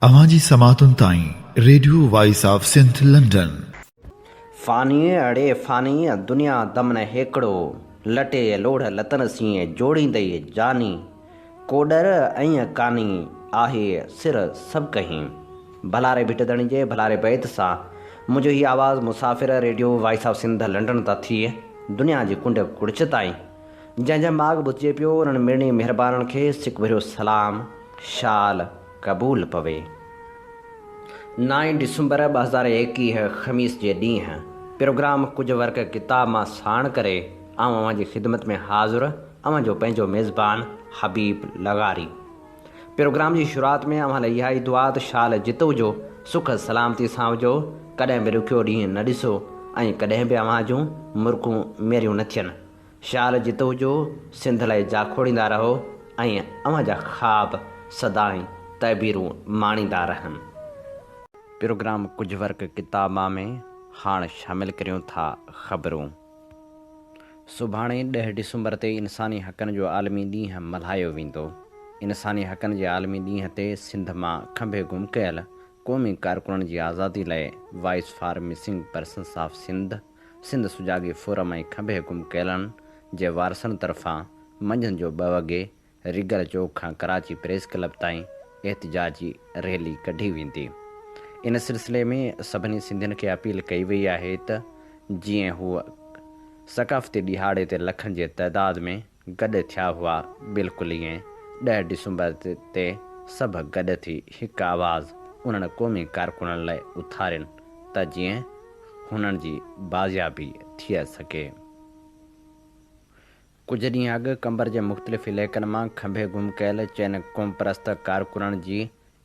अवाजी समातुन ताईं radio voice of Sindh London. फ़ानी अड़े फ़ानी दुनिया दमन हेकड़ो लटे लोढ़ लतन सीं जोड़ींदई जानी कोडर ऐं कानी आहे सिर सभु कहीं भलारे भिटदण जे भलारे बैत सां मुंहिंजो ही आवाज़ मुसाफ़िर radio voice of Sindh London तां थिए दुनिया जी कुंड कुड़च ताईं जंहिंजा माॻ ॿुधिजे पियो उन्हनि मिड़नी महिरबाननि खे सिक भरियो सलाम शाल क़बूल पवे। 9 डिसंबर 2021 ख़मीस जे ॾींहुं प्रोग्राम कुझु वर्क किताब मां साण करे अवां जी ख़िदमत में हाज़ुर अवां जो पंहिंजो मेज़बान हबीब लगारी। प्रोग्राम जी शुरूआत में अवां लाइ इहा ई दुआ त शाल जितो जो सुख सलामती सां हुजो, कॾहिं बि ॾुखियो ॾींहुं न ॾिसो ऐं कॾहिं बि अवां जूं मुर्खूं मेरियूं न थियनि। शाल जितो हुजो, सिंध लाइ जाखोड़ींदा रहो ऐं अवां जा ख़्वाब सदाईं तइबीरूं माणींदा रहनि। प्रोग्राम कुझु वर्क किताबा में हाणे शामिल करियूं था ख़बरूं। सुभाणे 10 डिसंबर ते इंसानी हक़नि जो आलमी ॾींहुं मल्हायो वेंदो। इंसानी हक़नि जे आलमी ॾींहं ते सिंध मां खंभे गुम कयल क़ौमी कारकुननि जी आज़ादी लाइ voice for missing persons of Sindh Sujagi forum ऐं खंभे गुम कयलनि जे वारसनि तरफ़ां मंझंदि जो 2 वॻे रिगल चौक खां कराची प्रेस क्लब ताईं एहतिजाजी रैली कढी वेंदी। इन सिलसिले में सभिनी सिंधियुनि खे अपील कई वई आहे त जीअं हूअ सक़ाफ़ती ॾिहाड़े ते लखनि जे तइदाद में गॾु थिया हुआ, बिल्कुलु ईअं 10 डिसंबर ते सभु गॾु थी हिकु आवाज़ उन्हनि क़ौमी कारकुननि लाइ उथारिनि त जीअं हुननि जी बाज़ियाबी थी सघे। कुझु ॾींहं अॻु कंबर जे मुख़्तलिफ़ इलाइक़नि मां खंभे गुम कयल चइनि क़ौम परस्त कारकुननि जी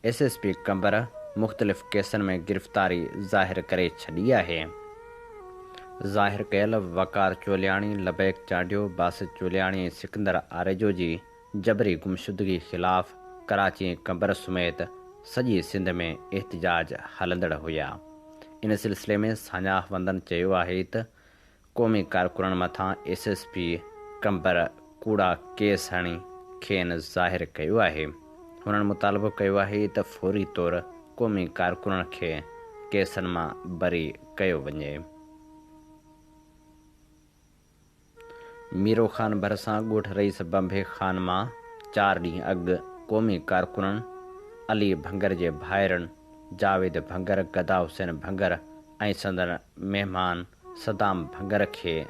SSP कंबर मुख़्तलिफ़ केसनि में गिरफ़्तारी ज़ाहिर करे छॾी आहे। ज़ाहिर कयल वकार चोलियाणी, लबैक चांडियो, बासित चोलियाणी ऐं सिकंदर आरेजो जी जबरी गुमशुदगी ख़िलाफ़ कराची ऐं कंबर समेत सॼी सिंध में एहतिजाज हलंदड़ हुया। इन सिलसिले में सान्याहवंदनि चयो आहे त क़ौमी कारकुननि मथां SSP कंबर कूड़ा केस हणी खेनि ज़ाहिर कयो आहे। हुननि मुतालबो कयो आहे त फौरी तौरु क़ौमी कारकुननि खे केसनि मां बरी कयो वञे। मीरो ख़ान भरिसां ॻोठ रईस बंबे ख़ान मां 4 ॾींहं अॻु क़ौमी कारकुननि अली भंगर जे भाइरनि जावेद भंगर, गदा हुसैन भंगर ऐं संदन महिमान सदाम भंगर खे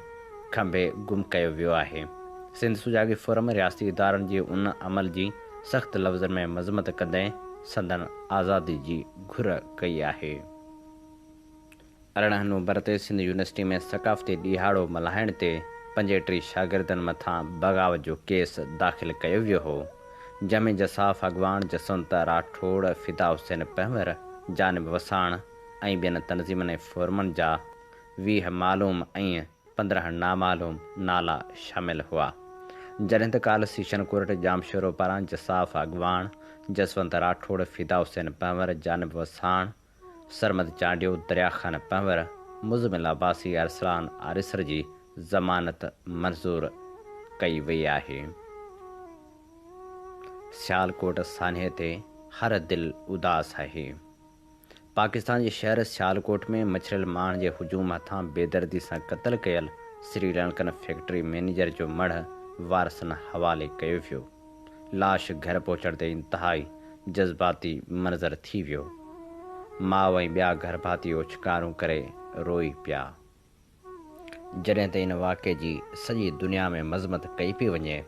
खंभे गुम कयो वियो आहे। सिंध सुजाॻी फोरम रियासती इदारनि जे उन अमल जी सख़्त लफ़्ज़नि में मज़मत कंदे संदन आज़ादी जी घुर कई आहे। 18 नवंबर ते सिंध यूनिवर्सिटी में सक़ाफ़ती ॾिहाड़ो मल्हाइण ते 35 शागिर्दनि मथां बग़ावत जो केस दाख़िल कयो वियो हो, जंहिंमें जसाफ़ अॻवान जसवंत राठौड़, फिदा हुसैन पंवर, जानिब वसाण ऐं ॿियनि तनज़ीमनि ऐं फोरमनि जा 20 मालूम ऐं 15 नामालूम नाला शामिल हुआ। जॾहिं त काल्ह सीशन कोर्ट जामशोरो पारां जसाफ़ अॻवान, जसवंत राठौड़, फिदा हुसैन पंवर, जानिब वसाण, सरमद चांडियो, दरिया ख़ान पंवर, मुज़मिल अब्बासी, अरसलान आरिसर जी ज़मानत मंज़ूर कई वई आहे। सियालकोट सान्हे ते हर दिल उदास आहे। पाकिस्तान जे शहर सियालकोट में मछरियल माण्हुनि जे हुजूम हथां बेदर्दी सां क़त्ल कयल श्रीलंकन फैक्ट्री मैनेजर जो मढ़ वारसनि हवाले कयो वियो। लाश घर पहुचण ते इंतहाई जज़्बाती मंज़र थी वियो। माउ ऐं ॿिया गर्भाती ओछकारूं करे रोई पिया। जॾहिं त इन वाक़े जी सॼी दुनिया में मज़मत कई पई वञे,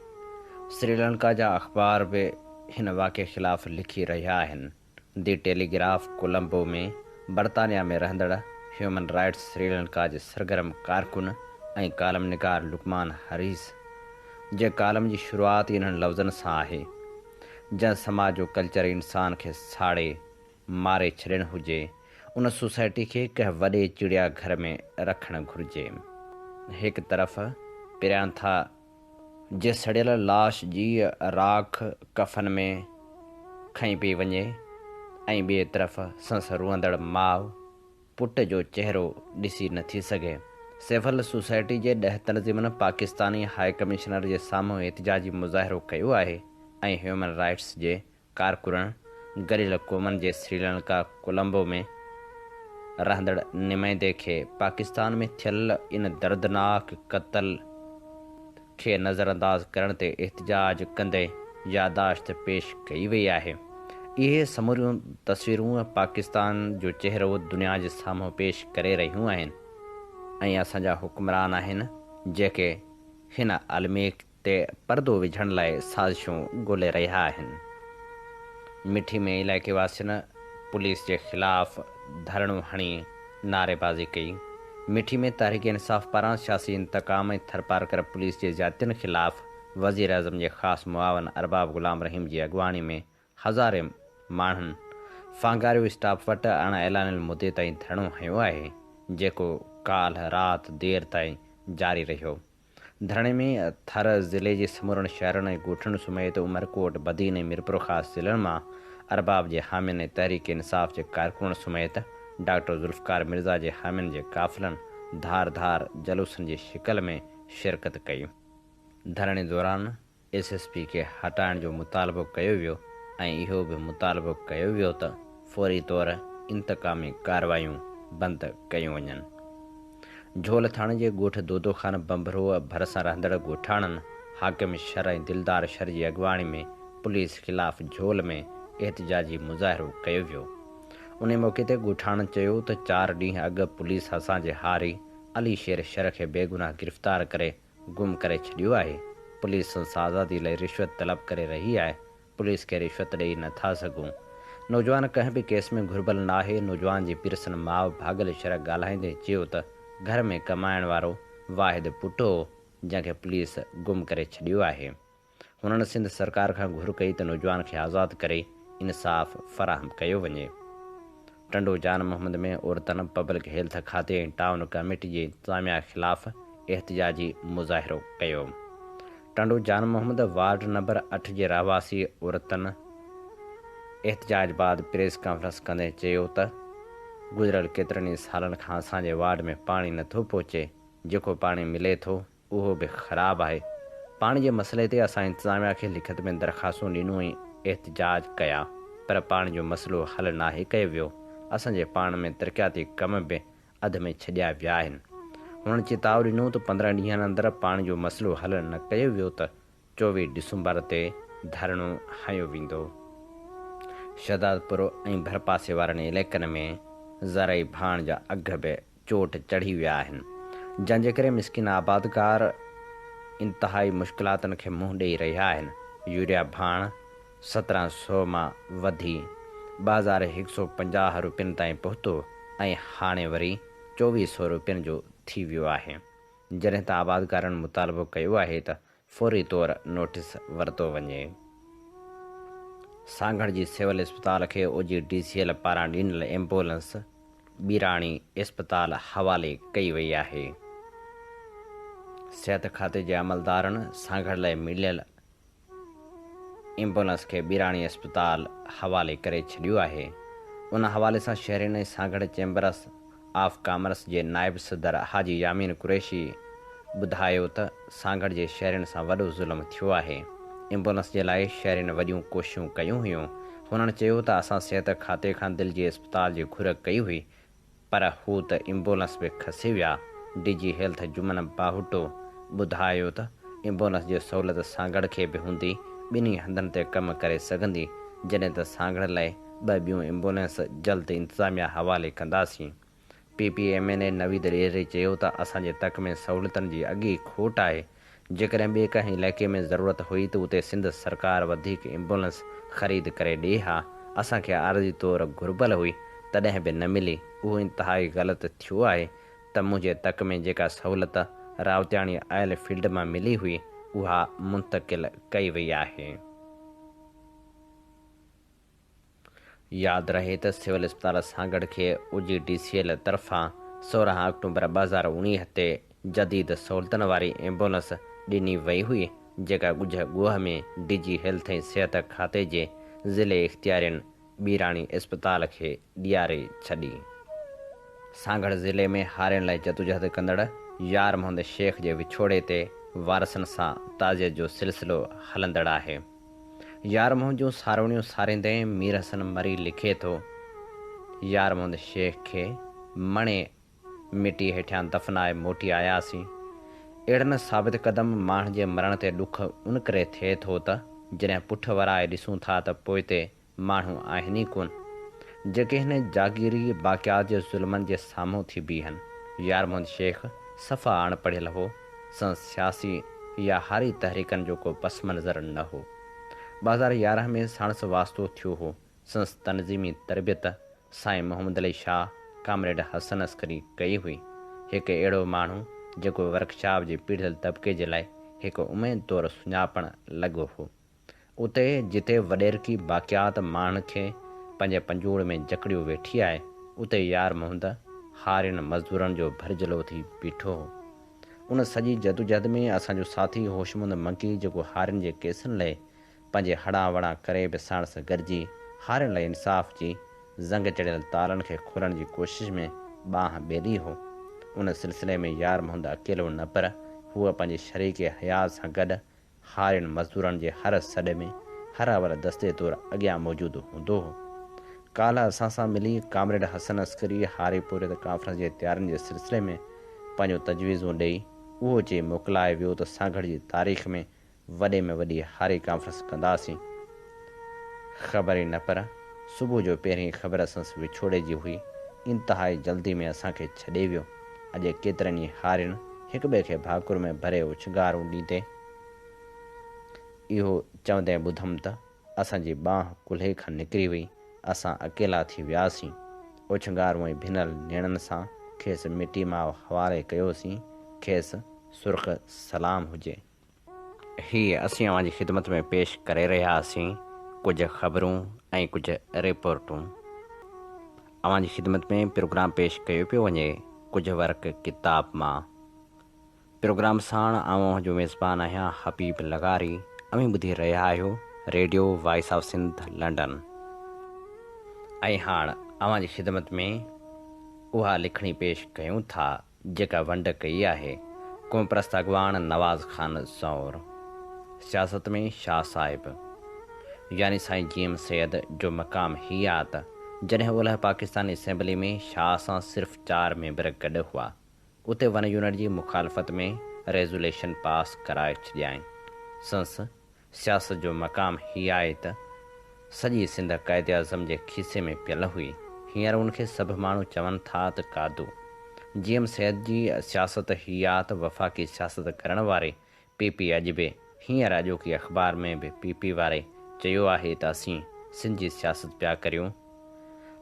श्रीलंका जा अख़बार बि हिन वाक़े ख़िलाफ़ लिखी रहिया आहिनि। दी टेलीग्राफ कोलंबो में बर्तानिया में रहंदड़ ह्यूमन राइट्स श्रीलंका जे सरगर्म कारकुन ऐं कालमनिगार लुकमान हरीस जे कालम जी शुरूआति इन्हनि लफ़्ज़नि सां आहे: जंहिं समाज जो कल्चर इंसान खे साड़े मारे छॾणु हुजे, उन सोसाइटी खे कंहिं वॾे चिड़िया घर में रखणु घुरिजे। हिकु तरफ़ पिरियां था जे सड़ियल लाश जी राख कफ़न में खई पई वञे ऐं ॿिए तरफ़ संस रुअंदड़ माउ पुट जो चहिरो ॾिसी नथी सघे। सेफल सोसाइटी जे 10 तनज़ीमनि पाकिस्तानी हाई कमिश्नर जे साम्हूं एहतिजाजी मुज़ाहिरो कयो आहे ऐं ह्यूमन राइट्स जे कारकुननि गरिल क़ौमनि जे श्रीलंका कोलंबो में रहंदड़ नुमाइंदे खे पाकिस्तान में थियल इन दर्दनाक क़त्ल खे नज़रअंदाज़ करण ते एहतिजाज कंदे यादाश्त पेश कई वई आहे। इहे समूरियूं तस्वीरूं पाकिस्तान जो चहिरो दुनिया जे साम्हूं पेश करे रहियूं आहिनि ऐं असांजा हुक्मरान आहिनि जेके हिन आलमी ते पर्दो विझण लाइ साज़िशूं ॻोल्हे रहिया आहिनि। मिठी में इलाइक़े वासियुनि पुलिस जे ख़िलाफ़ धरणो हणी नारेबाज़ी कई। मिठी में तहरीक इंसाफ़ पारां सियासी इंतकाम ऐं थरपारकर पुलिस जे ज़्यादतियुनि ख़िलाफ़ वज़ीर आज़म जे ख़ासि मुआवन अरबाब ग़ुलाम रहीम जी अॻुवाणी में हज़ारे माण्हुनि फांगारियो स्टाफ वटि अण ऐलानियल मुदे ताईं धरणो हंयो आहे, जेको काल्ह राति देर ताईं जारी रहियो। धरणे में थर ज़िले जे समूरनि शहरनि ऐं ॻोठनि समेत उमरकोट, बदीन ऐं मीरपुर ख़ासि ज़िलनि मां अरबाब जे हामियुनि ऐं तहरीक इंसाफ़ जे कारकुननि समेत डॉक्टर ज़ुल्फ़कार मिर्ज़ा जे हामियुनि जे काफ़िलनि धार जलूसनि जी शिकल में शिरकत कई। धरणे दौरान SSP खे हटाइण जो मुतालबो कयो वियो ऐं इहो बि मुतालबो कयो वियो त फ़ौरी तौर इंतकामी कार्रवायूं बंदि कयूं वञनि। झोल थाणे जे ॻोठ दोदो ख़ान बंबरो भरिसां रहंदड़ ॻोठाणनि हाकिम शर ऐं दिलदार शर जी अॻुवाणी में पुलिस ख़िलाफ़ झोल में एहतिजाजी मुज़ाहिरो कयो वियो। उन मौक़े ते ॻोठाणनि चयो त 4 ॾींहं अॻु पुलिस असांजे हारी अली शेर शर खे बेगुनाह गिरफ़्तार करे गुम करे छॾियो आहे। पुलिस संसां आज़ादी लाइ रिश्वत तलब करे रही आहे। पुलिस खे रिश्वत ॾेई नथा सघूं। नौजवान कंहिं बि केस में घुर्बल न आहे। नौजवान जी पिरसन माउ भागल शर ॻाल्हाईंदे चयो त घर में कमाइण वारो वाहिद पुटु हो जंहिंखे पुलिस गुम करे छॾियो आहे। हुननि सिंध सरकार खां घुर कई त नौजवान खे आज़ादु करे इंसाफ़ फ़राहम कयो वञे। टंडो जान मोहम्मद में औरतनि पब्लिक हेल्थ खाते ऐं टाउन कमेटी जे इंतज़ामिया ख़िलाफ़ एहतिजाजी मुज़ाहिरो कयो। टंडो जान मोहम्मद वार्ड नंबर 8 जे रहवासी औरतनि एहतिजाज बाद प्रेस कॉन्फ्रेंस कंदे चयो त गुज़िरियल केतिरनि ई सालनि खां असांजे वार्ड में पाणी नथो पहुचे। जेको पाणी मिले थो उहो बि ख़राबु आहे। पाणी जे मसइले ते असां इंतज़ामिया खे लिखत में दरख़्वास्तूं ॾिनूं ऐं एहतिजाज कया, पर पाणी जो मसइलो हल नाहे कयो वियो। असांजे पाण में तरक़ियाती कम बि अध में छॾिया विया आहिनि। हुननि चेताव ॾिनो त 15 ॾींहंनि अंदरि पाणी जो मसइलो हल न कयो वियो त 24 डिसंबर ते धरणो हंयो वेंदो। शहदादपुर ऐं भरपासे वारनि इलाइक़नि में ज़रई भाण जा अघ बि चोट चढ़ी विया आहिनि, जंहिंजे करे मिसकिन आबादकार इंतिहाई मुश्किलातुनि खे मुंहुं ॾेई रहिया आहिनि। यूरिया भाण 1700 मां वधी 2150 रुपयनि ताईं पहुतो ऐं हाणे वरी 2400 रुपयनि जो थी वियो आहे। जॾहिं त आबादकारनि मुतालबो कयो आहे त फ़ौरी तौर नोटिस वरितो वञे। सांगड़ जी सिविल अस्पताल खे OGDCL पारां ॾिनल एम्बुलेंस ॿीराणी अस्पताल हवाले कई वई आहे। सिहत खाते जे अमलदारनि सांगड़ लाइ मिलियल एम्बुलेंस खे ॿीराणी अस्पताल हवाले करे छॾियो आहे। उन हवाले सां शहरियुनि ऐं सांगड़ चैम्बर्स ऑफ कॉमर्स जे नाइब सदर हाजी यामीन कुरैशी ॿुधायो त सांगड़ जे शहरियुनि सां वॾो ज़ुल्म थियो आहे। एम्बुलेंस जे लाइ शहरियुनि वॾियूं कोशिशूं कयूं हुयूं। हुननि चयो त असां सिहत खाते खां दिलि जी अस्पताल जी घुर कई हुई, पर हू त एम्बुलेंस बि खसी विया। DG हेल्थ जुमन बाहुटो ॿुधायो त एम्बुलेंस जी सहूलियत सांगड़ खे बि हूंदी, ॿिन्ही हंधनि ते कमु करे सघंदी, जॾहिं त सांगड़ लाइ 2 ॿियूं एम्बुलेंस जल्द इंतज़ामिया हवाले कंदासीं। PPMNA नवीद ॾेरे चयो त असांजे तक में सहूलियतुनि जी अॻी खोट आहे। जेकॾहिं ॿिए कंहिं इलाइक़े में ज़रूरत हुई त उते सिंध सरकार वधीक एम्बुलेंस ख़रीद करे ॾिए हा। असांखे आरज़ी तौर घुर्बल हुई, तॾहिं बि न मिली। उहो इंतिहाई ग़लति थियो आहे त मुंहिंजे तक में जेका सहूलियत रावतियाणी आयल फील्ड मां मिली हुई उहा मुंतक़िल कई वई आहे। यादि रहे त सिविल अस्पताल सांगड़ खे OGDCL तरफ़ां 16 अक्टूबर 2019 ते जदीद सहूलियतुनि वारी एम्बुलेंस ॾिनी वई हुई, जेका ॻुझ ॻोह में DG हेल्थ ऐं सिहत खाते जे ज़िले इख़्तियारियुनि ॿीराणी अस्पताल खे ॾियारे छॾी। सांगड़ ज़िले में हारियुनि लाइ जदोजहद कंदड़ यार मोहम्मद शेख जे विछोड़े ते वारसनि सां ताज़ियत जो सिलसिलो हलंदड़ आहे। यार मोहम्मद जूं सारवणियूं सारींदे मीर हसन मरी लिखे थो, यार मोहम्मद शेख खे मणे मिटी हेठियां दफ़नाए मोटी आयासीं। अहिड़नि साबित क़दम माण्हुनि जे मरण ते ॾुख उन करे थिए थो त जॾहिं पुठ वराए ॾिसूं था त पोइ ते माण्हू आहिनि ई कोन जेके हिन जागीरी बाक़ियात जे ज़ुल्मनि जे साम्हूं थी बीहनि। यार मोहम्मद शेख सफ़ा अणपढ़ियल हो, संस सियासी या हारी तहरीकनि जो को पस मंज़र न हो। 2011 में साणस वास्तो थियो हो। संस तनज़ीमी तरबियत साईं मोहम्मद अली शाह कामरेड हसन अस्करी कई हुई। हिकु अहिड़ो माण्हू जेको वर्कशॉप जे पीढ़ियल तबिके जे लाइ हिकु उमेद तौरु सुञापण लॻो हो। उते जिते वॾेरकी बाक़ियात माण्हुनि खे पंहिंजे पंजूड़ में जकड़ियो वेठी आहे, उते यार मोहम्मद हारियुनि मज़दूरनि जो भरिजलो थी बीठो हो। उन सॼी जदोजहद में असांजो साथी होशमंद मंकी जेको हारियुनि जे केसनि लाइ पंहिंजे हड़ा वड़ा करे बि साण सां गॾिजी हारियुनि लाइ इंसाफ़ जी ज़ंग चढ़ियल तारनि खे खोलण जी कोशिश में बांह ॿेली हो। उन सिलसिले में यार मोहम्मद अकेलो न पर हूअ पंहिंजे शरीक हयात सां गॾु हारियुनि मज़दूरनि जे हर सॾ में हर अवल दस्ते तौरु अॻियां मौजूदु हूंदो हो। काल्ह असां सां मिली कामरेड हसन अस्करी हारी पूरे कॉन्फ्रेंस जे तयारियुनि जे सिलसिले में पंहिंजो तजवीज़ूं ॾेई उहो चई मोकिलाए वियो त सागड़ जी तारीख़ में वॾी हारी कॉन्फ्रेंस कंदासीं। ख़बर ई न पर सुबुह जो पहिरीं ख़बर संस विछोड़े जी हुई। इंतिहाई जल्दी में असांखे छॾे वियो। अॼु केतिरनि ई हारियुनि हिक ॿिए खे भाकुर में भरे उछगारूं ॾींदे इहो चवंदे ॿुधमि त असांजी बांह कुल्हे खां निकिरी वई। असां अकेला थी वियासीं। उछगारूं ऐं भिनल नेणनि सां खेसि मिटी मां हवाले कयोसीं। खेसि सुर्ख़ सलाम हुजे। हीअ असीं अव्हां जी ख़िदमत में पेश करे रहियासीं कुझु ख़बरूं ऐं कुझु रिपोर्टूं। अव्हां जी ख़िदमत में प्रोग्राम पेश कयो पियो वञे कुझु वर्क किताब मां। प्रोग्राम साण आऊं जो मेज़बान आहियां हबीब लगारी। अमीं ॿुधी रहिया आहियो radio voice of Sindh London. ऐं हाणे अव्हां जी ख़िदमत में उहा लिखणी पेश कयूं था जेका वंड कई आहे क़ौमप्रस्त अॻवान नवाज़ ख़ान ज़ौर। सियासत में शाह साहिब यानी साईं जीएम सैयद जो मक़ाम हीअ आहे त जॾहिं ओलह पाकिस्तान असेंबली में शाह सां सिर्फ़ु 4 मेंबर गॾु हुआ, उते वन यूनिट जी मुखालफ़त में रेज़ोल्यूशन पास कराए छॾियाई। संस सियासत जो मक़ाम हीअ आहे त सॼी सिंध क़ाइद आज़म जे खीसे में पियल हुई। हींअर उनखे सभु माण्हू चवनि था त कादो। जीएम सैयद जी सियासत हीअ आहे त वफ़ाक़ी सियासत करण वारे पीपी अॼु बि हींअर अॼोकी अख़बार में बि पीपी वारे चयो आहे त असीं सिंध जी सियासत पिया करियूं।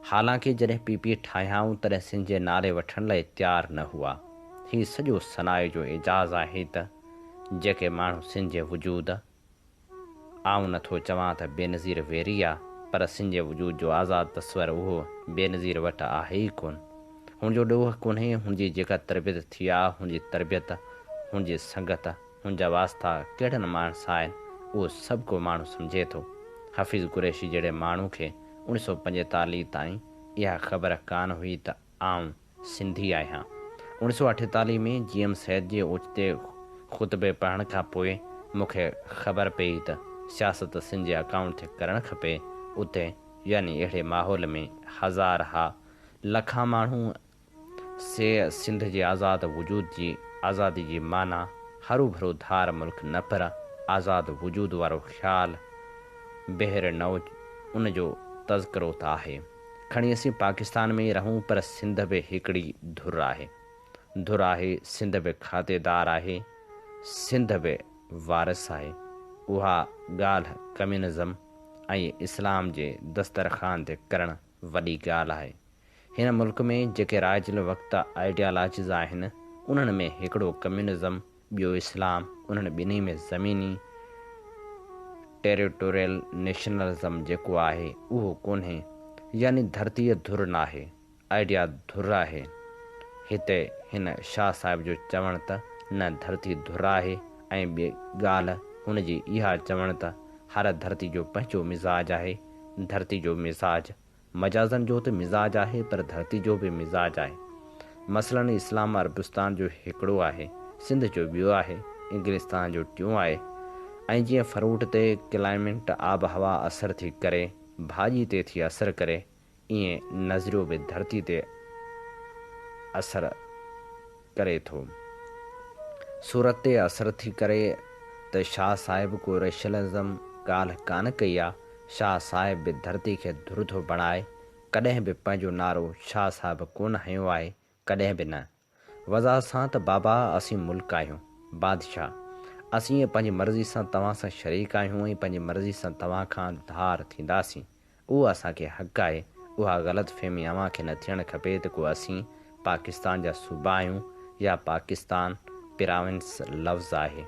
हालांकि जॾहिं पीपी ठाहियाऊं तॾहिं सिंध जे नाले वठण लाइ तयारु न हुआ। हीउ सॼो सनाए जो एजाज़ आहे त जेके माण्हू सिंध जे वजूद आऊं नथो चवां त बेनज़ीर वेरी आहे, पर सिंध जे वजूद जो आज़ादु तस्वर उहो बेनज़ीर वटि आहे ई कोन। हुनजो ॾोह कोन्हे। हुनजी जेका तरबियत थी आहे, हुनजी तरबियत, हुनजी संगत, हुनजा वास्ता कहिड़नि माण्हुनि सां आहिनि, उहो सभु को माण्हू सम्झे थो। हफ़ीज़ कुरैशी जहिड़े माण्हू खे 1945 ताईं इहा ख़बर कान हुई त आऊं सिंधी आहियां। 1948 में जीएम सैयद जे ओचिते ख़ुतबे पढ़ण खां पोइ मूंखे ख़बर पई त सियासत सिंध जे अकाउंट ते करणु खपे। उते यानी अहिड़े माहौल में हज़ार हा लखां माण्हू सिंध जे आज़ादु वजूद जी आज़ादी जी माना हरू भरो धार मुल्क न पर आज़ादु वजूद वारो ख़्यालु बहिर नव उनजो तज़किरो त आहे। खणी असीं पाकिस्तान में रहूं पर सिंध बि हिकिड़ी धुर आहे। धुर आहे, सिंध बि खातेदार आहे, सिंध बि वारिस आहे। उहा ॻाल्हि कम्यूनिज़म ऐं इस्लाम जे दस्तरख़ान ते करणु वॾी ॻाल्हि आहे। हिन मुल्क में जेके राइजल वक़्तु आइडियालॉजीज़ आहिनि, उन्हनि में हिकिड़ो कम्यूनिज़म, ॿियो इस्लाम। उन्हनि ॿिन्ही में ज़मीनी टेरिटोरियल नेशनलिज़म जेको आहे उहो कोन्हे। यानी धरतीअ धुर न आहे, आइडिया धुर आहे। हिते हिन शाह साहिब जो चवणु त न धरती धुर आहे ऐं ॿी ॻाल्हि हुनजी इहा चवणु त हर धरती जो पंहिंजो मिज़ाज आहे। धरती जो मिज़ाज मजाज़नि जो त मिज़ाज आहे, पर धरती जो बि मिज़ाज आहे। मसलन इस्लाम अरबस्तान जो हिकिड़ो आहे, सिंध जो ॿियो आहे, इंग्लिस्तान जो टियों आहे। ऐं जीअं फ्रूट ते क्लाइमेट आब हवा असर थी करे भाॼी ते थी असर करे, ईअं नज़रियो बि धरती ते असर करे थो। सूरत ते असर थी करे त शाह साहिब को रेशनलिज़म ॻाल्हि कान कई आहे। शाह साहिब बि धरती खे धुर थो बणाए, कॾहिं बि पंहिंजो नारो शाह साहिब कोन हयो आहे, कॾहिं बि न। वज़ह सां त बाबा असीं मुल्क आहियूं, बादशाह असीं पंहिंजी मर्ज़ी सां तव्हां सां शरीक आहियूं ऐं पंहिंजी मर्ज़ी सां तव्हां खां धार थींदासीं। उहो असांखे हक़ु आहे। उहा ग़लतफ़हमी अव्हांखे न थियणु खपे त को असीं पाकिस्तान जा सूबा आहियूं या पाकिस्तान प्रोविंस लफ़्ज़ आहे।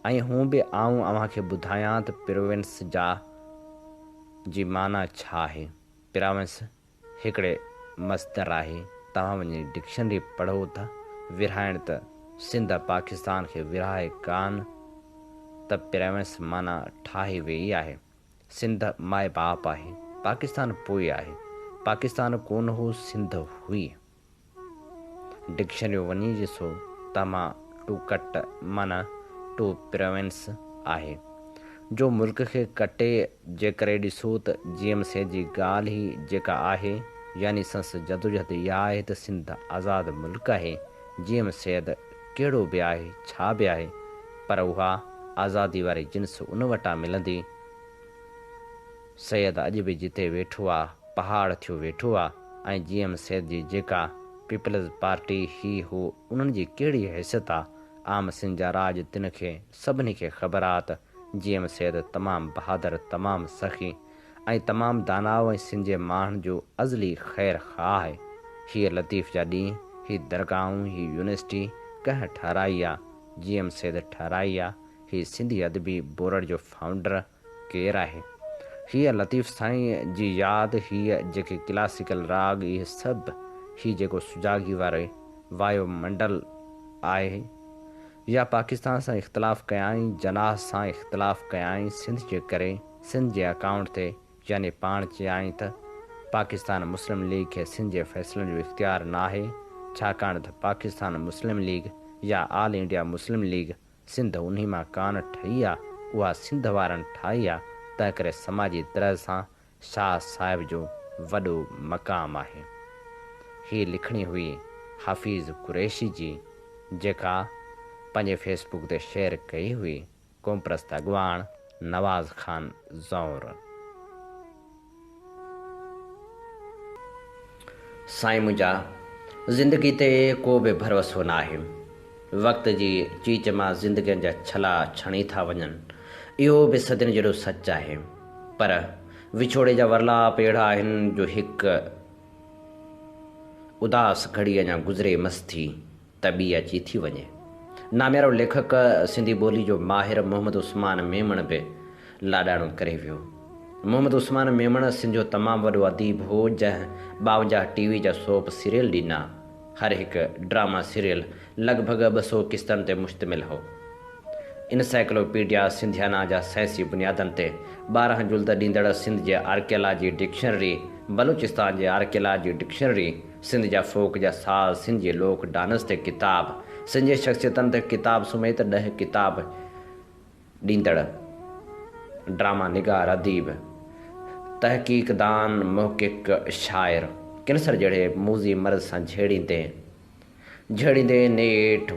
ऐं हूं बि आऊं अव्हांखे ॿुधायां त प्रोविंस जी माना छा आहे। प्रोविंस हिकिड़े मस्तर आहे। तव्हां वञी डिक्शनरी पढ़ो था। विरहाइण त सिंध पाकिस्तान खे विरहाए कान, त प्रोविंस माना ठाही वेई आहे। सिंध माए बाप आहे, पाकिस्तान पोइ आहे। पाकिस्तान कोन हो, सिंध हुई। डिक्शनरी वञी ॾिसो त मां टू कट माना टू प्रोविंस आहे। जो मुल्क खे कटे जे करे ॾिसो त GMC जी ॻाल्हि ई जेका आहे, यानी संस जदोजहद इहा आहे त सिंध आज़ादु मुल्क आहे। GMC कहिड़ो बि आहे, छा बि आहे, पर उहा आज़ादी वारी जिन्स उन वटां मिलंदी। सैयद अॼु बि जिते वेठो आहे पहाड़ थियो वेठो आहे। ऐं GMC जी जेका पीपल्स पार्टी ही हो, उन्हनि जी कहिड़ी हैसियत आहे। आम सिंध जा राज तिन खे सभिनी खे ख़बर आहे त GMC तमामु बहादुर, तमामु सखी ऐं तमामु दानाव ऐं सिंध जे माण्हुनि जो अज़ली ख़ैर ख़्वाह आहे। हीअ लतीफ़ जा ॾींहुं, ही दरगाहूं, ही यूनिवर्सिटी कंहिं ठाराई आहे? GMC ठाराई आहे। ही सिंधी अदबी बोर्ड जो फाउंडर केरु आहे? हीअ लतीफ़ साईं जी यादि, हीअ जेके क्लासिकल राग, इहे सभु, ही जेको सुजागी वारे वायुमंडल आहे, या पाकिस्तान सां इख़्तिलाफ़ु कयाई, जनाह सां इख़्तिलाफ़ु कयाई सिंध जे करे, सिंध जे अकाउंट ते, यानी पाण चयाई त पाकिस्तान मुस्लिम लीग खे सिंध जे फ़ैसिलनि जो इख़्तियार न आहे, छाकाणि त पाकिस्तान मुस्लिम लीग या all India Muslim League Sindh उन्ही मां कान ठही आहे, उहा सिंध वारनि ठाही आहे। तंहिं करे समाजी तरह सां शाह साहिब जो वॾो मक़ाम आहे। हीअ लिखणी हुई हाफ़िज़ कुरैशी जी, जेका पंहिंजे फेसबुक ते शेयर कई हुई। क़ौम परस्त अॻवान नवाज़ खान ज़ौर। साईं मुंहिंजा, ज़िंदगी ते को बि भरोसो न आहे। वक़्त जी चीच मां ज़िंदगियुनि जा छला छणी था वञनि, इहो बि सदियुनि जहिड़ो सच आहे। पर विछोड़े जा वरलाप अहिड़ा आहिनि जो हिकु उदास घड़ी अञा गुज़रे मस थी त ॿी अची थी वञे। नाम्यारो लेखक सिंधी ॿोली जो माहिर मोहम्मद उस्मान मेमण बि लाॾाणो करे वियो। मोहम्मद उस्मान मेमण सिंध जो तमामु वॾो अदीब हो, जंहिं 52 TV जा सोप सीरियल ॾिना। हर हिकु ड्रामा सीरियल लॻभॻि 200 किस्तनि ते मुश्तमिल हो। इनसाइक्लोपीडिया सिंधियाना जा साइंसी बुनियादनि ते 12 जुल्द ॾींदड़ सिंध जे आर्कियोलॉजी डिक्शनरी, बलूचिस्तान जे आर्कियोलॉजी डिक्शनरी, सिंध जा फोक जा साज़, सिंध जे लोक डांस ते किताब, सिंध जे शख़्सियतनि ते किताब समेत 10 किताब ॾींदड़ ड्रामा निगार, अदीब, तहक़ीक़दान, मुहक़िक़, शाइर, कैंसर जहिड़े मूज़ी मर्ज़ सां झेड़ींदे नेठ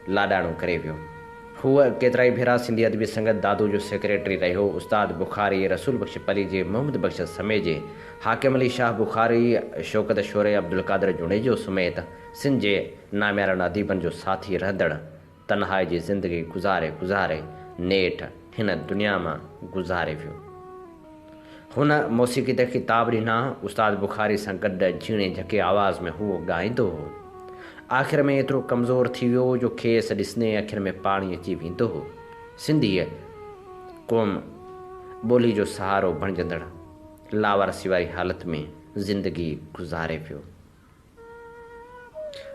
लाॾाणो करे वियो। हूअ केतिरा ई भेरा सिंधी अदबी संगत दादू जो सेक्रेटरी रहियो। उस्ताद बुखारी, रसूल बख्श पली जे, मोहम्मद बख्श समेजे, हाकिम अली शाह बुखारी, शौकत शोरे, अब्दुल कादर जुड़ेजो समेत सिंध जे नाम्यारनि अदीबनि जो साथी रहंदड़ तन्हाई जी ज़िंदगी गुज़ारे नेठ हिन दुनिया मां गुज़ारे वियो। हुन मौसीक़ी ते किताब ॾिना। उस्ताद बुखारी सां गॾु झीणे झके आवाज़ में हूअ ॻाईंदो हो। आख़िर में एतिरो कमज़ोर थी वियो जो खेसि ॾिसंदे अखियुनि में पाणी अची वेंदो हो। सिंधीअ क़ौम ॿोली जो सहारो बणिजंदड़ लावारसी वारी हालत में ज़िंदगी गुज़ारे वियो।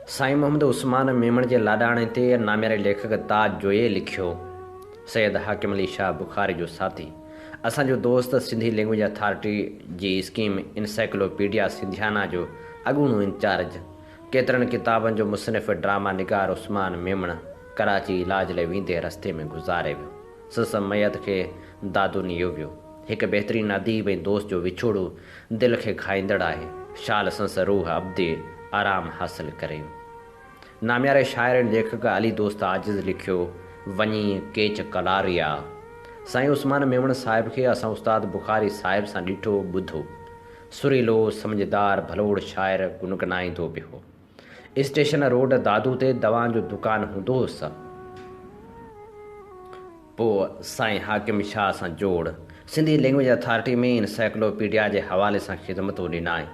साईं मोहम्मद उस्मान मेमण जे लाॾाणे ते नाम्यारे लेखक ताज जोये लिखियो। सैयद हाकिम अली शाह बुखारी जो साथी, असांजो दोस्त, सिंधी लैंग्वेज अथॉरिटी जी स्कीम इनसाइक्लोपीडिया सिंधियाना जो अॻूणो इंचार्ज, केतिरनि किताबनि जो मुसनिफ़, ड्रामा निगार उस्मान मेमण कराची इलाज लाइ वेंदे रस्ते में गुज़ारे वियो। संस मैत खे दादू नियो वियो। हिकु बहितरीनु अदीब ऐं दोस्त जो विछोड़ो दिलि खे खाईंदड़ आहे। शाल संस रूह अब्दे आराम हासिल करे। नाम्यारे शाइर ऐं लेखक अली दोस्त आजिज़ लिखियो वञी केच कलारिया। साईं उस्मान मेमण साहिब खे असां उस्ताद बुखारी साहिब सां ॾिठो ॿुधो। सुरीलो समझदार भलोड़ शाइर गुनगुनाईंदो पियो। स्टेशन रोड दादू ते दवा जो दुकान हूंदो हुअसि। पोइ साईं हाकिम शाह सां जोड़ सिंधी लैंग्वेज अथॉरिटी में इनसाइक्लोपीडिया जे हवाले सां ख़िदमतूं ॾिनाई।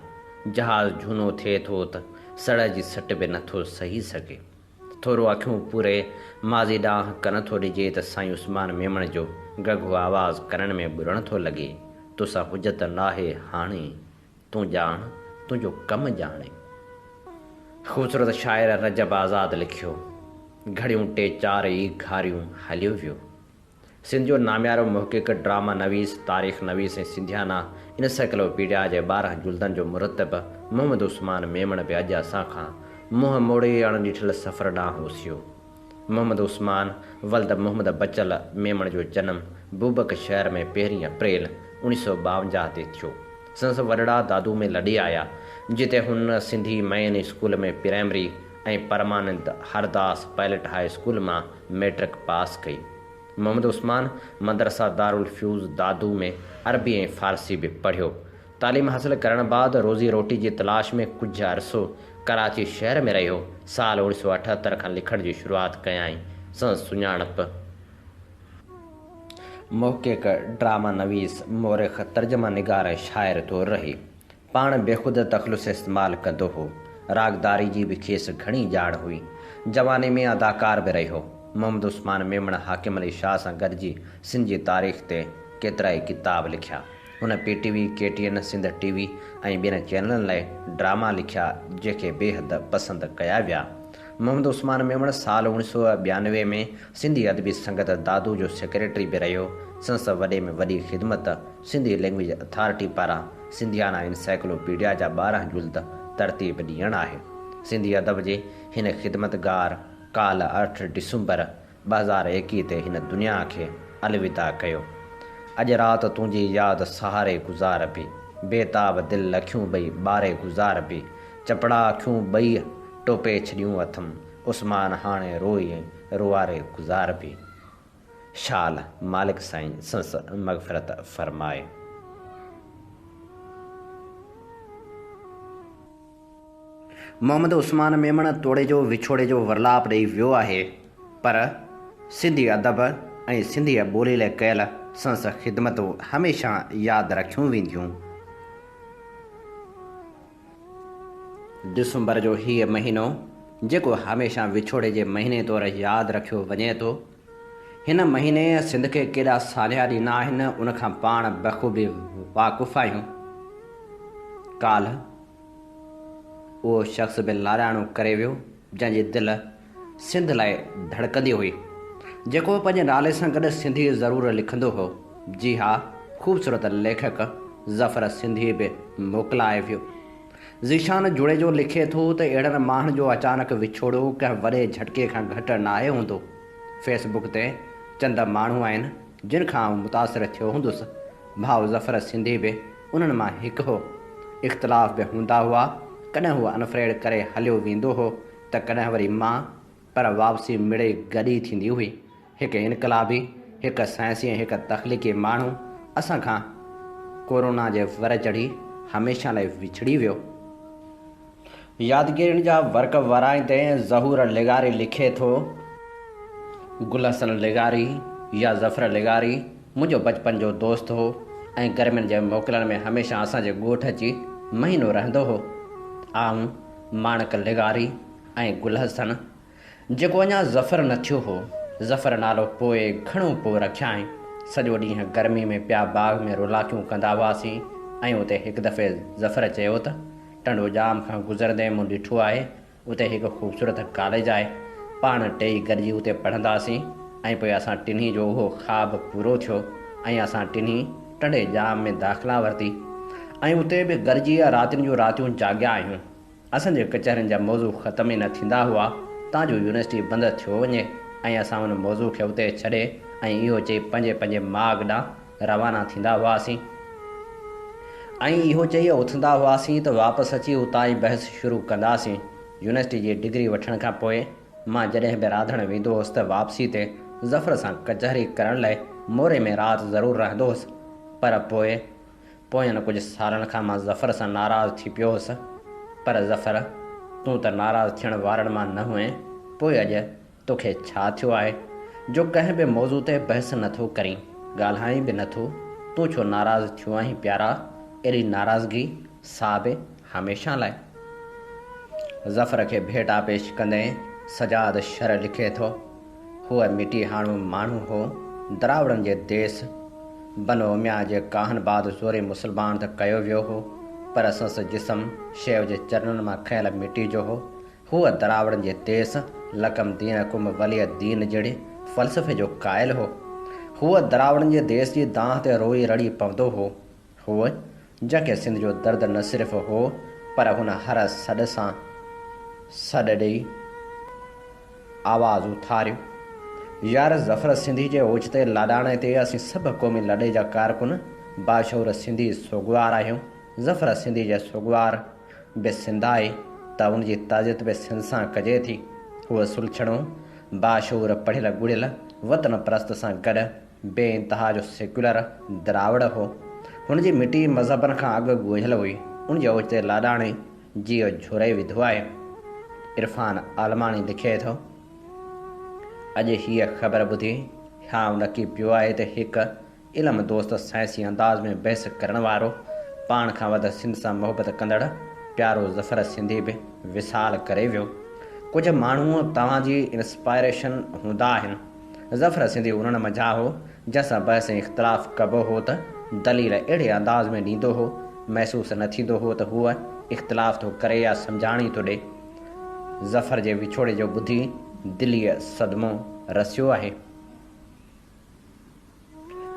जहाज़ झूनो थिए थो त सड़ जी सट बि नथो सही सघे। थोरो अखियूं पूरे माज़ी ॾांहुं कन थो ॾिजे त साईं उस्मान मेमण जो गगो आवाज़ करण में ॿुरण थो लॻे। तोसां हुजत नाहे हाणे, तूं ॼाण तुंहिंजो कमु ॼाणे। ख़ूबसूरत शाइर रजब आज़ाद लिखियो घड़ियूं टे चार ई घारियूं हलियो वियो। सिंध जो नाम्यारो मुहक़िक़ ड्रामा नवीस तारीख़ नवीस ऐं सिंधियाना इनसाइक्लोपीडिया जे 12 जुल्दनि जो मुरतब मोहम्मद उस्मान मेमण बि अॼु असां खां मुंहुं मोड़े अणॾिठल सफ़र ॾांहुं हुसियो। मोहम्मद उस्मान वल्द मोहम्मद बचल मेमण जो जनमु बूबक शहर में 1 अप्रैल 1952 ते थियो। संस वॾड़ा दादू में लॾे आया, जिते हुन सिंधी मैन स्कूल में प्राइमरी ऐं Parmanand Hardas pilot high school मां मैट्रिक पास कई। मोहम्मद उस्मान मदरसा दारुल फ्यूज़ दादू में अरबी ऐं फ़ारसी बि पढ़ियो। तालीम हासिल करण बाद रोज़ी रोटी जी तलाश में कुझु अरसो कराची शहर में रहियो। साल 1978 खां लिखण जी शुरूआत कयाई। संस सुञाणप मुहक़िक़ ड्रामा नवीस मोरिख़ तर्जमा निगार ऐं शाइर तो रहे। पाण बेख़ुद तख़लुस इस्तेमालु कंदो हो। रागदारी जी बि खेसि घणी ॼाण हुई। जवानी में अदाकार बि रहियो। मोहम्मद उस्मान मेमण हाकिम अली शाह सां गॾिजी सिंध जी तारीख़ ते केतिरा ई किताब लिखिया। हुन PTV, KTN, सिंध TV ऐं ॿियनि चैनलनि लाइ ड्रामा लिखिया जेके बेहद पसंदि कया विया। मोहम्मद उस्मान मेमण साल 1992 में सिंधी अदबी संगत दादू जो सेक्रेटरी बि रहियो। संस वॾे में वॾी ख़िदमत सिंधी लैंग्वेज अथॉरिटी पारां सिंधियाना इनसाइक्लोपीडिया जा 12 जुल्द तरतीब ॾियणु आहे। सिंधी अदब जे हिन ख़िदमतगार काल 8 डिसंबर 2021 ते हिन दुनिया खे अलविदा कयो। अॼु राति तुंहिंजी यादि सहारे गुज़ार बि, बेताब दिलि अखियूं ॿई ॿारे गुज़ार बि, चपड़ा अखियूं ॿई टोपे छॾियूं अथमि, उस्मान हाणे रोई रुआरे गुज़ार बि। शाल मालिक साईं संस मग़फ़िरत फ़रमाए। मोहम्मद उस्मान मेमण तोड़े जो विछोड़े जो वर्लाप ॾेई वियो आहे, पर सिंधी अदब ऐं सिंधी ॿोली लाइ कयल संस ख़िदमतूं हमेशह यादि रखियूं वेंदियूं। दिसंबर जो हीअ महीनो जेको हमेशह विछोड़े जे महीने तौरु यादि रखियो वञे थो, हिन महीने सिंध खे केॾा सालिया ॾिना आहिनि उनखां पाण बख़ूबी वाक़ुफ़ आहियूं। काल्ह उहो शख़्स बि लाराणो करे वियो जंहिंजी दिलि सिंध लाइ धड़कंदी हुई, जेको पंहिंजे नाले सां गॾु सिंधी ज़रूरु लिखंदो हो। जी हा, ख़ूबसूरत लेखक ज़फ़र सिंधी बि मोकिलाए वियो। ज़ीशान जुड़े जो लिखे थो त अहिड़नि माण्हुनि जो अचानक विछोड़ो कंहिं वॾे झटके खां घटि नाहे हूंदो। फेसबुक ते चंद माण्हू आहिनि जिन खां मुतासिर थियो हूंदुसि। भाउ ज़फ़र सिंधी बि उन्हनि मां हिकु हो। इख़्तिलाफ़ बि हूंदा हुआ। कॾहिं हू अनफ्रेड करे हलियो वेंदो हो त कॾहिं वरी मां, पर वापसी मिड़े गॾी थींदी हुई। हिकु इनकलाबी, हिकु साइंसी ऐं हिकु तख़लीक़ी माण्हू असां खां कोरोना जे वर चढ़ी हमेशह लाइ विछड़ी वियो। यादगिरियुनि जा वर्क वराईंदे ज़हूर लिगारी लिखे थो, गुलहसन लिगारी या ज़फ़र लिगारी मुंहिंजो बचपन जो दोस्त हो ऐं गर्मियुनि जे मोकिलनि में हमेशह असांजे ॻोठ अची महीनो रहंदो हो। आऊं माणक लिगारी ऐं गुलहसन, जेको अञा ज़फ़र न थियो हो। ज़फ़र नालो पोइ घणो पोइ रखियाई। सॼो ॾींहुं गर्मी में पिया बाग़ में रुलाकियूं कंदा हुआसीं ऐं उते हिकु दफ़े ज़फ़र चयो त टंडो जाम खां गुज़रंदे मूं ॾिठो आहे, उते हिकु ख़ूबसूरत कॉलेज आहे, पाण टेई गॾिजी उते पढ़ंदासीं। ऐं पोइ असां टिन्ही जो उहो ख़्वाबु पूरो थियो ऐं असां टिन्ही टंडे जाम में दाख़िला वरिती ऐं उते बि गॾिजी रातियुनि जूं रातियूं जाॻिया आहियूं। असांजे कचहरियुनि जा मौज़ू ख़तम ई न थींदा हुआ तां जो यूनिवर्सिटी बंदि थियो वञे ऐं असां उन मौज़ू खे उते छॾे ऐं इहो चई पंहिंजे पंहिंजे माॻ ॾांहुं रवाना थींदा हुआसीं। ऐं इहो चई उथंदा हुआसीं त वापसि अची उतां ई बहस शुरू कंदासीं। यूनिवर्सिटी जी डिग्री वठण खां पोइ मां जॾहिं बि रांधणु वेंदो हुउसि त वापसी ते ज़फ़र सां कचहरी करण लाइ मोरे में राति ज़रूरु रहंदो हुउसि। पर पोयनि कुझु सालनि खां मां ज़फ़र सां नाराज़ थी पियो हुउसि। पर ज़फ़र, तूं त नाराज़ थियण वारनि मां न हुएं, पोइ अॼु तोखे छा थियो आहे जो कंहिं बि मौज़ू ते बहस नथो करीं, ॻाल्हाईं बि नथो? तूं छो नाराज़ थियो आहीं प्यारा? अहिड़ी नाराज़गी सा बि हमेशह लाइ। ज़फ़र खे भेटा पेश कंदे सजाद शर लिखे थो, हूअ मिटी हाणो माण्हू हो दरावड़नि जे देस, बनो उमिया जे काहन बाद ज़ोरे मुस्लमान त कयो वियो हो, पर संस जिस्म शेव जे चरणनि मां खयल मिटी जो हो। हूअ दरावड़नि जे देस, लकम दीन कुम वली दीन जहिड़े फ़लसफ़े जो क़ाइल हो। हूअ दरावड़नि जे देस जी दांह ते रोई रड़ी पवंदो हो। हूअ जंहिंखे सिंध जो दर्द न सिर्फ़ु हो, पर हुन हर सॾ सां सॾ ॾेई आवाज़ उथारियो। यार ज़फ़र सिंधी जे ओचिते लाॾाणे ते असीं सभु क़ौमी लड़े जा कारकुन बाशऊर सिंधी सोगवार आहियूं। ज़फ़र सिंधी जे सोगवार बि सिंध आहे त उन जी ताज़ियत बि सिंध सां कजे थी। हूअ सुलछणो बाशऊर पढ़ियल ॻुड़ियल वतन परस्त सां गॾु बेइंतहा जो सेक्युलर दरावड़ हो। हुन जी मिटी मज़हबनि खां अॻु ॻोझल हुई। उन जे ओचिते लाॾाणे जीअ झुरे विधो आहे। इरफ़ान आलमानी लिखे थो, अॼु हीअ ख़बर ॿुधी हाँ नकी पियो आहे त हिकु इल्मु दोस्त साइंसी अंदाज़ में बहस करण वारो, पाण खां वधि सिंध सां मुहबत कंदड़ प्यारो ज़फ़र सिंधी बि विसाल करे वियो। कुझु माण्हू तव्हांजी इंस्पायरेशन हूंदा आहिनि। ज़फ़र सिंधी उन्हनि मंझां हो जंहिंसां बहस इख़्तिलाफ़ कबो हो त दलील अहिड़े अंदाज़ में ॾींदो हो, महसूसु न थींदो हो त हूअ इख़्तिलाफ़ थो करे या सम्झाणी थो ॾे। ज़फ़र जे विछोड़े जो ॿुधी दिलीअ सदमो रसियो आहे।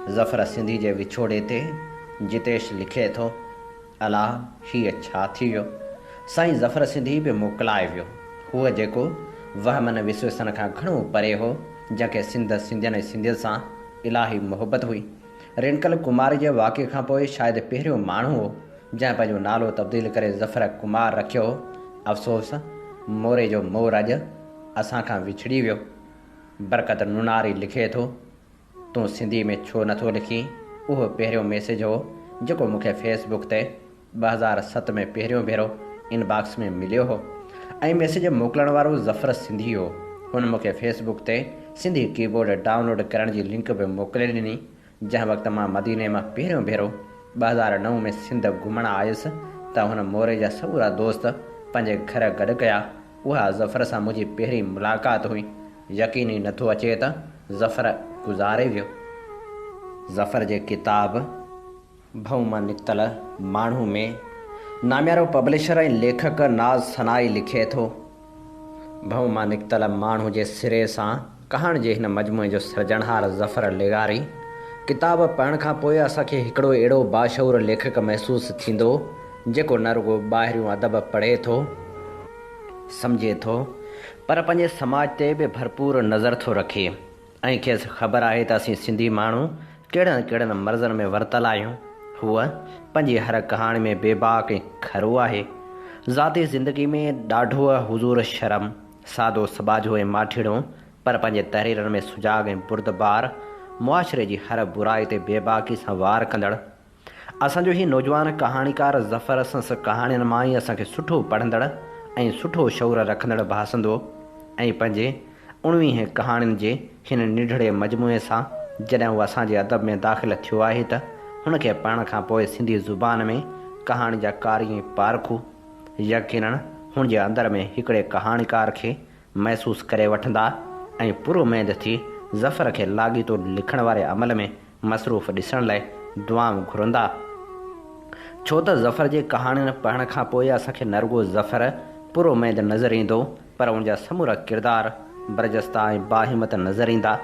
ज़फ़र सिंधी जे विछोड़े ते जितेश लिखे थो, अला हीअ छा थी वियो? साईं ज़फ़र सिंधी बि मोकिलाए वियो। हूअ जेको वहमन विश्वसन खां घणो परे हो, जंहिंखे सिंध सिंधियनि सिंधियत सां इलाही मुहबत हुई। रिंकल कुमार जे वाक़े खां पोइ शायदि पहिरियों माण्हू हो जंहिं पंहिंजो नालो तब्दील करे ज़फ़र कुमार रखियो। अफ़सोस, मोरे जो मोर अॼु असां खां विछड़ी वियो। बरकत नुनारी लिखे थो, तूं सिंधी में छो नथो लिखी? उहो पहिरियों मैसेज हो जेको मूंखे फेसबुक ते 2007 में पहिरियों भेरो इनबॉक्स में मिलियो हो ऐं मैसेज मोकिलण वारो ज़फ़र सिंधी हो। हुन मूंखे फेसबुक ते सिंधी कीबोर्ड डाउनलोड करण जी लिंक बि मोकिले ॾिनी। जंहिं वक़्तु मां मदीने मां पहिरियों भेरो 2009 में सिंध घुमण आयुसि त हुन मोरे जा सहुरा दोस्त पंहिंजे घर गॾु कया। उहा ज़फ़र सां मुंहिंजी पहिरीं मुलाक़ात हुई। यकीन ई नथो अचे त ज़फ़र गुज़ारे वियो। ज़फ़र जे किताब भऊं मां निकितल माण्हू में नाम्यारो पब्लिशर ऐं लेखक नाज़ सनाई लिखे थो, भऊं मां निकितल माण्हू जे सिरे सां कहाणी जे हिन मजमूए जो सृजनहार ज़फ़र लेगारी। किताब पढ़ण खां पोइ असांखे हिकिड़ो अहिड़ो बाशऊर लेखक महसूसु थींदो जेको न रुगो ॿाहिरियों अदब पढ़े थो, सम्झे थो, पर पंहिंजे समाज ते बि भरपूर नज़र थो रखे ऐं खेसि ख़बर आहे त असीं सिंधी माण्हू कहिड़नि कहिड़नि मर्ज़नि में वरितल आहियूं। हूअ पंहिंजी हर कहाणी में बेबाक ऐं खरो आहे। ज़ाती ज़िंदगी में ॾाढो हुज़ूर शर्म, सादो सबाजो ऐं माठीड़ो, पर पंहिंजे तहरीरनि में सुजाग ऐं बुर्दबार, मुआशिरे जी हर बुराई ते बेबाकी सां वार कंदड़। असांजो ही नौजवान कहाणीकार ज़फ़र संस कहाणियुनि मां ई असांखे सुठो पढ़ंदड़ ऐं सुठो शौर रखंदड़ भासंदो ऐं पंहिंजे 19 कहाणियुनि जे हिन निढड़े मजमूए सां जॾहिं उहो असांजे अदब में दाख़िल थियो आहे त हुनखे पढ़ण खां पोइ सिंधी ज़ुबान में कहाणी जा कारी ऐं पारखू यकीनन हुन जे अंदर में हिकिड़े कहाणीकार खे महसूसु करे वठंदा ऐं पुरउमेद थी ज़फ़र खे लाॻीतो लिखण वारे अमल में मसरूफ़ ॾिसण लाइ दुआऊं घुरंदा। छो त ज़फ़र जे कहाणियुनि पढ़ण खां पोइ असांखे न रुगो ज़फ़र पुरउमेद नज़र ईंदो, पर उनजा समूरा किरदार बरजस्ता ऐं बाहिमत नज़र ईंदा।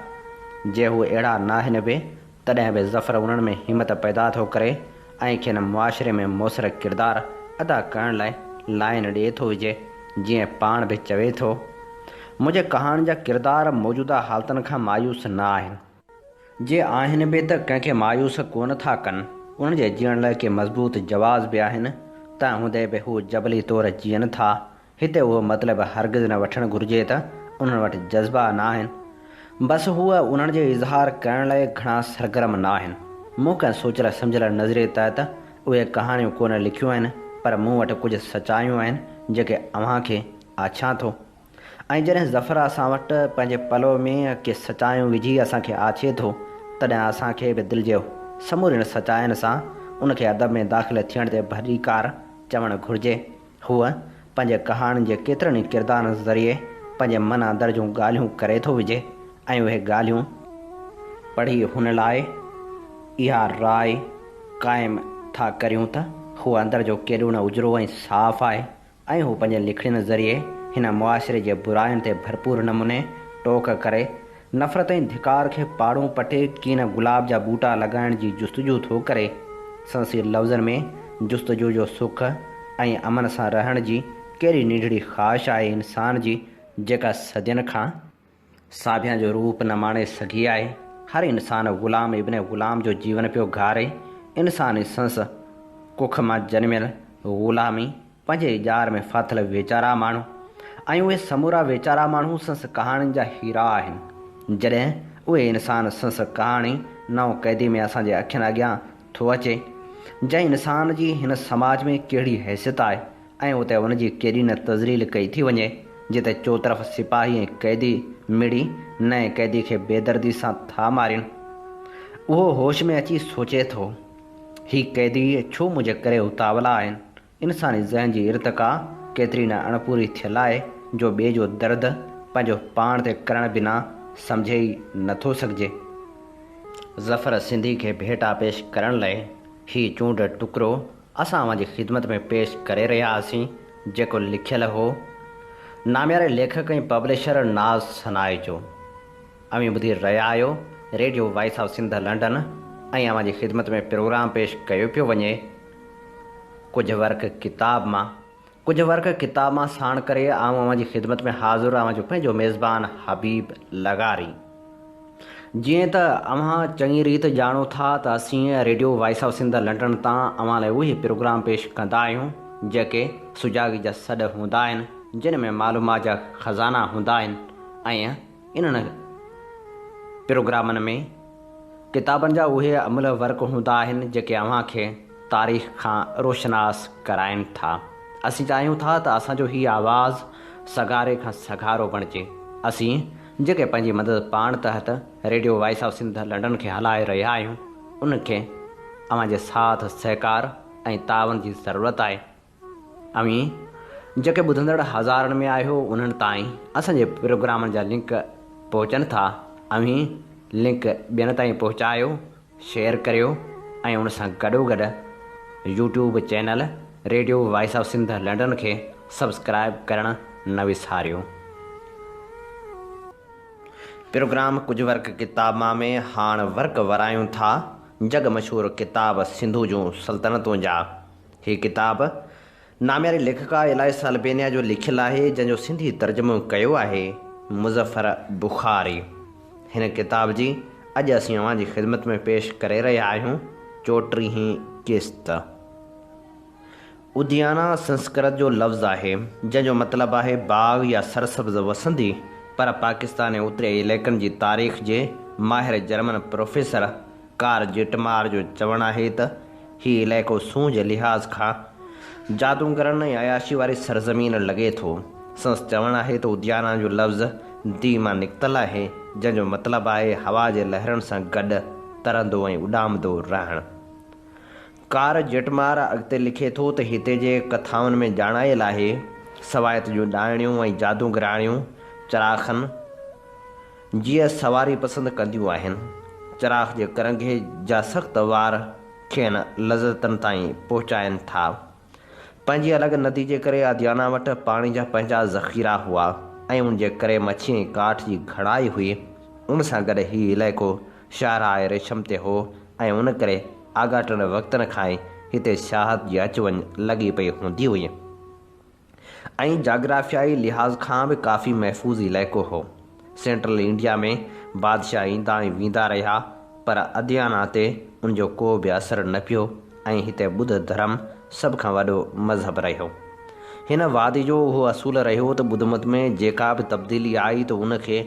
जे हू अहिड़ा न आहिनि बि तॾहिं बि ज़फ़र उन्हनि में हिमत पैदा थो करे ऐं खेन मुआशिरे में मुअसर किरदार अदा करण लाइ लाइन ॾिए थो विझे। जीअं पाण बि चवे थो, मुंहिंजे कहाणी जा किरदार मौजूदा हालतुनि खां मायूस न आहिनि। जे आहिनि बि त कंहिंखे मायूस कोन था कनि। उन्हनि जे जीअण लाइ के मज़बूत जवाज़ बि आहिनि त हूंदे बि हू जबली तौरु जीअनि था। हिते उहो मतिलबु हरगिज़ न वठणु घुरिजे त उन्हनि वटि जज़्बा न आहिनि। बसि हूअ उन्हनि जे इज़हार करण लाइ घणा सरगर्म न आहिनि। मूं कंहिं सोचियल सम्झियल नज़रिए तहत उहे कहाणियूं कोन लिखियूं आहिनि, पर मूं वटि कुझु सचायूं आहिनि जेके अव्हांखे आछां थो। ऐं जॾहिं ज़फ़र असां वटि पंहिंजे पलो में के सचायूं विझी असांखे आछे थो, तॾहिं असांखे बि दिलि जे समूरनि सचाइनि सां उनखे अदब में दाख़िल थियण ते भलीकार चवणु घुरिजे। हूअ पंहिंजे कहाणियुनि जे केतिरनि ई किरदारनि ज़रिए पंहिंजे मन अंदरि जूं ॻाल्हियूं करे थो विझे ऐं उहे ॻाल्हियूं पढ़ी हुन लाइ इहा राय क़ाइमु था करियूं त हू अंदरि जो केॾो न उजरो ऐं साफ़ आहे ऐं हू पंहिंजे लिखण ज़रिए हिन मुआशिरे जे बुराइनि ते भरपूर नमूने टोक करे नफ़रत ऐं धिकार खे पाड़ू पटे कीअं न गुलाब जा ॿूटा लॻाइण जी जुस्तजू थो करे। संसी लफ़्ज़नि में जुस्तजू जो सुख ऐं अमन सां रहण जी कहिड़ी निढड़ी ख़्वाहिश आहे इंसान जी, जेका सदियुनि खां साभिया जो रूप न माणे सघी आहे। हर इंसान ग़ुलाम इब्न ग़ुलाम जो जीवन पियो घारे। इंसानी संस कुख मां जनमियल ग़ुलामी पंहिंजे जार में फाथल वेचारा माण्हू ऐं उहे समूरा वेचारा माण्हू संस कहाणियुनि जा हीरा आहिनि। जॾहिं उहे इंसान संस कहाणी नओं क़ैदी में असांजे अखियुनि अॻियां थो अचे, जंहिं इंसान जी हिन समाज में कहिड़ी हैसियत आहे ऐं उते उनजी केॾी न तज़लील कई थी वञे, जिते चोतरफ़ सिपाही ऐं क़ैदी मिड़ी नए क़ैदी खे बेदर्दी सां था मारिन। उहो होश में अची सोचे थो, ही क़ैदी छो मुंहिंजे करे उतावला आहिनि। इंसानी ज़हन जी इर्तिका केतिरी न अणपूरी थियल आहे जो ॿिए जो दर्द पंहिंजो पाण ते करण बिना सम्झे ई नथो सघिजे। ज़फ़र सिंधी खे भेटा पेश करण लाइ हीउ चूंड टुकड़ो असां अव्हांजी ख़िदमत में पेश करे रहिया हुआसीं, जेको लिखियल हो नाम्यारे लेखक ऐं पब्लिशर नाज़ सनाए जो। अव्हीं ॿुधी रहिया आहियो radio voice of Sindh London ऐं अव्हांजी ख़िदमत में प्रोग्राम पेश कयो पियो वञे कुझु वर्क किताब मां साण करे आऊं अव्हांजी ख़िदमत में हाज़िर अव्हांजो पंहिंजो मेज़बान हबीब लगारी। जीअं त अव्हां चङी रीति ॼाणो था त असीं radio voice of Sindh London तां अव्हां लाइ उहे प्रोग्राम पेश कंदा आहियूं जेके सुजाॻी जा सॾ हूंदा आहिनि, जिन में मालूमात जा ख़ज़ाना हूंदा आहिनि ऐं इन्हनि प्रोग्रामनि में किताबनि जा उहे अमल वर्क हूंदा आहिनि जेके अव्हांखे तारीख़ खां रोशनास कराइनि था। असीं चाहियूं था त असांजो हीउ आवाज़ु सगारे खां सगारो बणिजे। असीं जेके पंहिंजी मदद पाण तहत radio voice of Sindh London खे हलाए रहिया आहियूं, उनखे अव्हांजे साथ सहकार ऐं तावन जी ज़रूरत आहे। अव्हीं जेके ॿुधंदड़ हज़ारनि में आहियो उन्हनि ताईं असांजे प्रोग्रामनि जा लिंक पहुचनि था। अव्हीं लिंक ॿियनि ताईं पहुचायो, शेयर करियो ऐं उन सां गॾोगॾु YouTube channel radio voice of Sindh London खे सब्सक्राइब करणु न विसारियो। प्रोग्राम कुझु वर्क किताब मां में हाण वर्क वरायूं था जग मशहूरु किताब सिंधू जूं सल्तनतूं जा। हीअ किताब नाम्यारे लेखका इलाइस अल्बेनिया जो लिखियलु आहे, जंहिंजो सिंधी तर्जुमो कयो आहे मुज़फ़र बुखारी। हिन किताब जी अॼु असीं अव्हांजी ख़िदमत में पेश करे रहिया आहियूं 34हीं क़िस्त। उद्याना संस्कृत जो लफ़्ज़ आहे जंहिंजो मतिलबु आहे बाग़ या सरसब्ज़ वसंदी, पर पाकिस्तान ऐं उत्तरी इलाइक़नि जी तारीख़ जे माहिर जर्मन प्रोफेसर कार जेटमार जो चवणु आहे त हीउ इलाइक़ो सूंह जे लिहाज़ खां जादूगरनि ऐं अयाशी वारी सरज़मीन लॻे थो। संस चवणु आहे त उद्याना जो लफ़्ज़ दी मां निकितल आहे, जंहिंजो मतिलबु आहे हवा जे लहरनि सां गॾु तरंदो ऐं उॾामंदो रहणु। कार जेटमार अॻिते लिखे थो त हिते जे कथाउनि में ॼाणायल आहे सवायत जूं ॾाइणियूं ऐं जादूगराणियूं चराखनि जीअं सवारी पसंदि कंदियूं आहिनि। चराख जे करंगे जा सख़्तु वार खेनि लज़तनि ताईं पहुचाइनि था। पंहिंजी अलॻि नदी जे करे अदियाना वटि पाणी जा पंहिंजा ज़ख़ीरा हुआ ऐं उन जे करे मच्छी ऐं काठ जी घणाई हुई। उन सां गॾु हीउ इलाइक़ो शाहराए रेशम ते हो ऐं उन करे आगाटनि वक़्तनि खां ई हिते शाहत जी अचु वञु लॻी पई हूंदी हुई ऐं जाग्राफियाई लिहाज़ खां बि काफ़ी महफ़ूज़ इलाइक़ो हो। सेंट्रल इंडिया में बादशाह ईंदा ऐं वेंदा रहिया पर अदियाना ते उनजो को बि असरु न पियो ऐं हिते ॿुध धर्म सभ खां वॾो मज़हब रहियो। हिन वादी जो उहो असूल रहियो त ॿुध मत में जेका बि तब्दीली आई त उनखे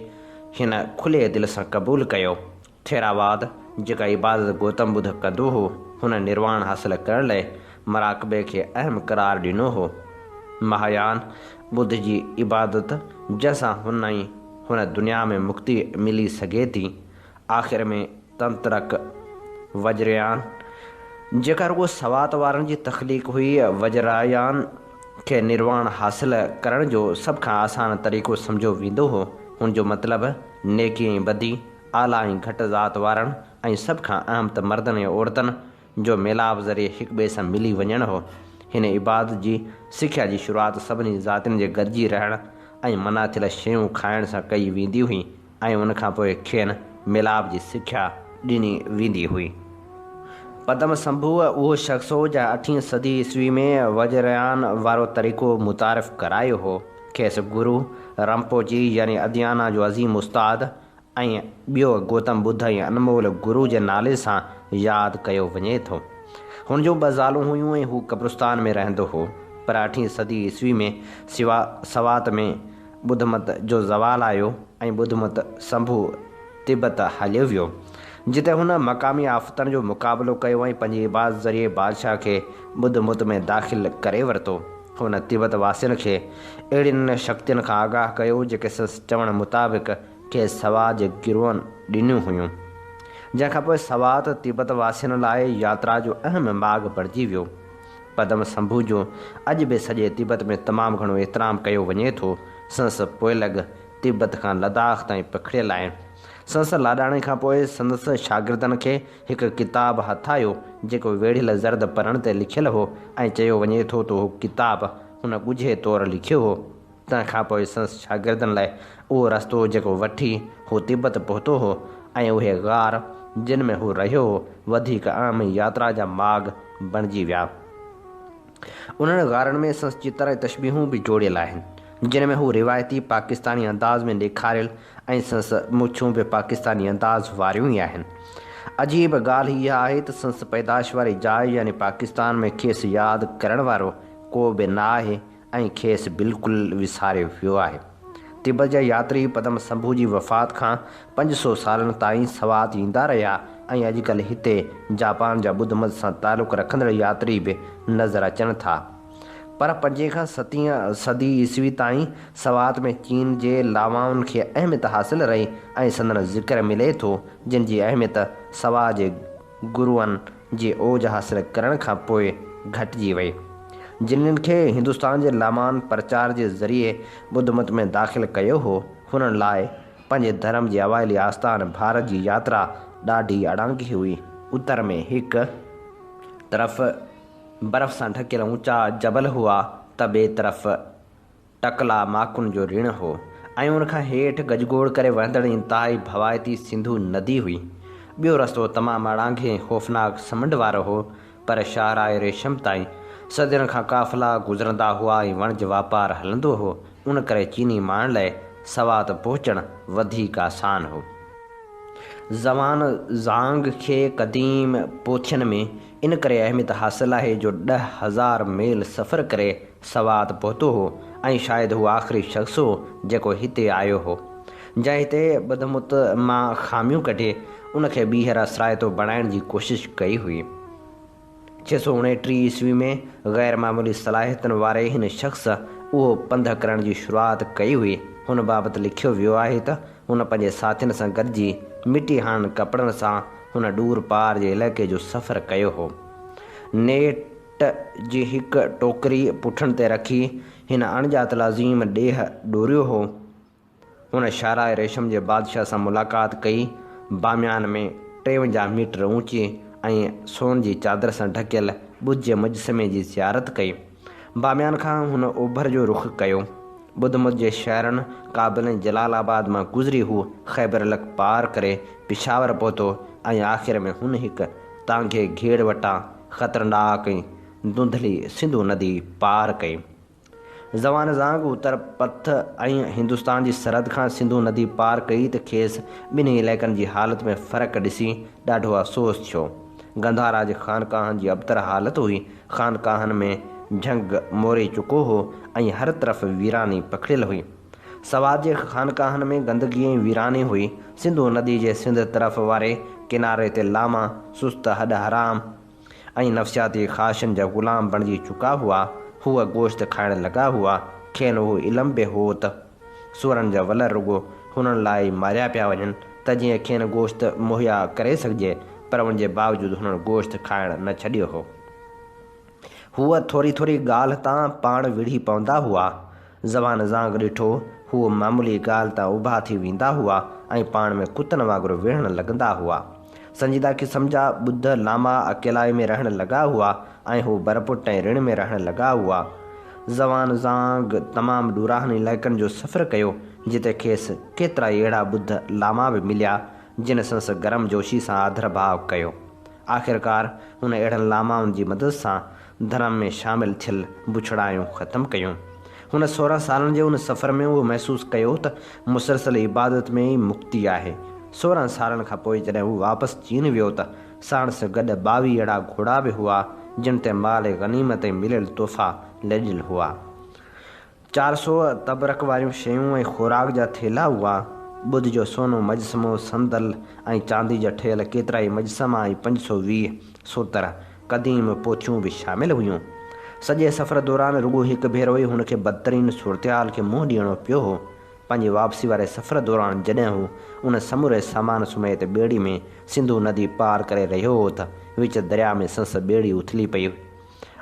हिन खुले दिलि सां क़बूलु कयो। थेरावाद जेका इबादत गौतम ॿुध कंदो हो, हुन निर्वाण हासिल करण लाइ मराक़बे खे अहम करार ॾिनो हो। महायान ॿुध जी इबादत जंहिंसां हुन दुनिया में मुक्ति मिली सघे थी। आख़िर में तंत्रक वज्रयान जेका रुगो सवात वारनि जी तख़लीक़ हुई, वज्रयान खे निर्वाण हासिल करण जो सभ खां आसान तरीक़ो सम्झो वेंदो हो। हुनजो मतिलबु नेकी ऐं बदी, आला ऐं घटि ज़ात वारनि ऐं सभ खां अहम त मर्दनि ऐं औरतनि जो मेलाप ज़रिए हिक ॿिए सां मिली वञणु हो। हिन इबादत जी सिख्या जी शुरूआति सभिनी ज़ातियुनि जे गॾिजी रहण ऐं मना थियल शयूं खाइण सां कई वेंदी हुई ऐं उनखां पोइ खेनि मिलाप जी सिख्या ॾिनी वेंदी हुई। पदम संभू उहो शख़्स हो जंहिं 8वीं सदी ईस्वी में वज्रयान वारो तरीक़ो मुतारिफ़ करायो हो। खेसि गुरु रम्पोची यानी अदियाना जो अज़ीम उस्ताद ऐं ॿियो गौतम ॿुध ऐं अनमोल गुरु जे नाले सां यादि कयो वञे थो। हुनजो 2 ज़ालूं हुयूं ऐं हू कब्रिस्तान में रहंदो हो। पर 8वीं सदी ईस्वी में सवात में ॿुध मत जो ज़वाल आयो ऐं ॿुध मत संभू तिब्बत हलियो वियो, जिते हुन मक़ामी आफ़तनि जो मुक़ाबिलो कयो ऐं पंहिंजी इबादत ज़रिए बादशाह खे ॿुध मत में दाख़िल करे वरितो। हुन तिब्बत वासियुनि खे अहिड़ियुनि शक्तियुनि खां आगाह कयो जेके संस चवण मुताबिक़ के सवा जे गिरोहनि ॾिनियूं हुयूं, जंहिंखां पोइ सवात तिब्बत वासियुनि लाइ यात्रा जो अहम मार्ग बणिजी वियो। पदम संभू जो अॼु बि सॼे तिब्बत में तमामु घणो एतिराम कयो वञे थो। संस पोइलॻ तिब्बत खां लद्दाख ताईं पखिड़ियल आहिनि। संस लाॾाणे खां पोइ संदसि शागिर्दनि खे हिकु किताबु हथ आयो जेको वेढ़ियल ज़र्द पढ़ण ते लिखियलु हो ऐं चयो वञे थो त उहो किताबु हुन ॻुझे तौरु लिखियो हो। तंहिंखां पोइ संस शागिर्दनि लाइ उहो रस्तो जेको वठी हू तिब्बत पहुतो हो ऐं उहे ग़ार जिन में हू रहियो हो वधीक आम यात्रा जा मार्ग बणिजी विया। उन्हनि ग़ारनि में संस चित्र ऐं तशबीहूं बि जोड़ियल आहिनि, जिन में हू रिवायती पाकिस्तानी अंदाज़ में ॾेखारियल ऐं संस मुछूं बि पाकिस्तानी अंदाज़ वारियूं ई आहिनि। अजीब ॻाल्हि इहा आहे त संस पैदाश वारी जाइ यानी पाकिस्तान में खेसि यादि करण वारो को बि न आहे ऐं खेसि बिल्कुलु विसारे वियो आहे। तिब्बत जा यात्री पदम संभू जी वफ़ात खां 500 सालनि ताईं सवात ईंदा रहिया ऐं अॼुकल्ह हिते जापान जा ॿुध मत सां तालुक़ु रखंदड़ यात्री बि नज़र अचनि था। पर 5 खां 7वीं सदी ईस्वी ताईं सवात में चीन जे लावाउनि खे अहमियत हासिल रही ऐं संदन ज़िक्र मिले थो, जिन जी अहमियत सवा जे गुरुअनि जी ओज हासिल करण खां पोइ घटिजी वई। जिन्हनि खे हिंदुस्तान जे लामान प्रचार जे ज़रिए ॿुध मत में दाख़िल कयो हो, हुननि लाइ पंहिंजे धर्म जी अवाइली आस्थान भारत जी यात्रा ॾाढी अड़ंगी हुई। उत्तर में हिकु तरफ़ बर्फ़ सां ढकियल ऊचा जबल हुआ त ॿिए तरफ़ टकला माकुन जो ऋण हो ऐं उनखां हेठि गजगोड़ करे वहंदड़ इंतिहाई भवाइती सिंधु नदी हुई। ॿियो रस्तो तमामु अड़ांगे ख़ौफ़नाक समुंड वारो हो, पर शाहराए रेशम ताईं सदियुनि खां काफ़िला गुज़रंदा हुआ ऐं वणिज वापारु हलंदो हो। उन करे चीनी माण्हुनि लाइ सवात पहुचणु वधीक आसान हो। ज़वान ज़ांग खे क़दीम पोथियुनि में इन करे अहमियत हासिल आहे जो 10,000 मील सफ़र करे सवात पहुतो हो ऐं शायदि हू आख़िरी शख़्स हो जेको हिते आयो हो, जंहिं हिते ॿुधमुत मां ख़ामियूं कढे उनखे ॿीहर असराइतो बणाइण जी कोशिशि कई हुई। 629 ईस्वी में ग़ैर मामूली सलाहियतुनि वारे हिन शख़्स उहो पंध करण जी शुरूआति कई हुई। हुन बाबति लिखियो वियो आहे त हुन पंहिंजे साथियुनि सां गॾिजी मिटी हणनि कपिड़नि सां हुन ॾूर पार जे इलाइक़े जो सफ़र कयो हो। नेट जी हिकु टोकरी पुठनि ते रखी हिन अणॼातल अज़ीम ॾेह ॾोरियो हो। हुन शाहराए रेशम जे बादशाह सां मुलाक़ात कई। बामियान में 53 मीटर ऊची ऐं सोन जी चादर सां ढकियल ॿुध जे मुजसमे जी ज़ियारत कई। बामियान खां हुन ओभर जो रुख़ कयो। ॿुधमुत जे शहरनि काबुल ऐं जलालाबाद मां गुज़री हू ख़ैबर लक पार करे पिशावर पहुतो ऐं आख़िर में हुन हिकु तांगे घेड़ वटां ख़तरनाक ऐं धुंधली सिंधु नदी पार कई। ज़वान ज़ांग उत्तर पथ ऐं हिंदुस्तान जी सरहद खां सिंधु नदी पार कई त खेसि ॿिन्ही इलाइक़नि जी हालति में फ़र्क़ु ॾिसी ॾाढो अफ़सोस थियो। गंधारा जे ख़ानकाहनि जी अबतर हालत हुई। ख़ानकाहनि में झंग मोरे चुको हो ऐं हर तरफ़ वीरानी पखिड़ियल हुई। सवाद जे ख़ानकाहनि में गंदगी ऐं वीरानी हुई। सिंधु नदी जे सिंध तरफ़ वारे किनारे ते लामा सुस्त हॾ हराम ऐं नफ़सियाती ख़्वाहिशनि जा ग़ुलाम बणिजी चुका हुआ। हूअ गोश्त खाइण लॻा हुआ। खेनि उहो इल्मु बि हो त सुअरनि जा वल रुॻो हुननि लाइ मारिया पिया वञनि त जीअं खेनि गोश्त मुहैया करे सघिजे, पर उन जे बावजूदु हुननि गोश्त खाइण न छॾियो हो। हूअ थोरी थोरी ॻाल्हि तां पाण विढ़ी पवंदा हुआ। ज़वान ज़ांग ॾिठो हूअ मामूली ॻाल्हि तां उभा थी वेंदा हुआ ऐं पाण में कुतनि वांगुरु विढ़ण लॻंदा हुआ। संजीदा क़िस्म जा ॿुध लामा अकेलाई में रहण लॻा हुआ ऐं हू बरपुट ऐं ऋण में रहण लॻा हुआ। ज़वान ज़ांग तमामु ॾूराहनि इलाइक़नि जो सफ़र कयो जिते खेसि केतिरा ई अहिड़ा ॿुध लामा बि मिलिया जिन संसि गरम जोशी सां आदर भाव कयो। आख़िरकार हुन अहिड़नि लामाउनि जी मदद सां धर्म में शामिलु थियल बुछड़ायूं ख़तमु कयूं। हुन 16 सालनि जे उन सफ़र में उहो महसूसु कयो त मुसलसल इबादत में ई मुक्ति आहे। 16 सालनि खां पोइ जॾहिं हू वापसि चीन वियो त साणसि गॾु 22 अहिड़ा घोड़ा बि हुआ जिन ते माल गनीमत ऐं मिलियल तोहफ़ा लॾियल हुआ। 400 तबरक वारियूं शयूं ऐं ख़ुराक जा थेला हुआ। ॿुध जो सोनो मजसमो, संदल ऐं चांदी जा ठहियल केतिरा ई मजसमा ऐं 520 सोतर क़दीम पोथियूं बि शामिलु हुयूं। सॼे सफ़र दौरान रुॻो हिकु भेरो ई हुनखे बदतरीन सूरतहाल खे मुंहुं ॾियणो पियो हो। पंहिंजी वापसी वारे सफ़र दौरान जॾहिं हू उन समूरे सामान समेत ॿेड़ी में सिंधु नदी पार करे रहियो हो त विच दरिया में संस ॿेड़ी उथली पई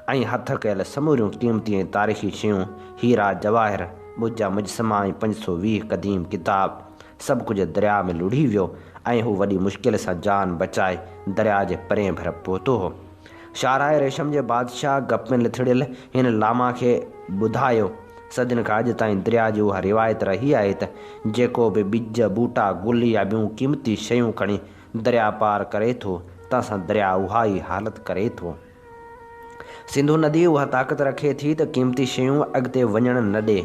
ऐं हथ कयल समूरियूं क़ीमती ऐं तारीख़ी शयूं, हीरा जवाहिर, ॿुज जा मुजसमा ऐं 520 क़दीम किताब सभु कुझु दरिया में लुढ़ी वियो ऐं हू वॾी मुश्किल सां जान बचाए दरिया जे परे भर पहुतो हो। शाहराए रेशम जे बादशाह गप में लिथड़ियल हिन लामा खे ॿुधायो सदियुनि खां अॼु ताईं दरिया जी उहा रिवायत रही आहे त जेको बि ॿिज, ॿूटा, गुल या ॿियूं क़ीमती शयूं खणी दरिया पार करे थो त असां दरिया उहा ई हालति करे थो। सिंधु नदी उहा ताक़त रखे थी त क़ीमती शयूं अॻिते वञण न ॾे।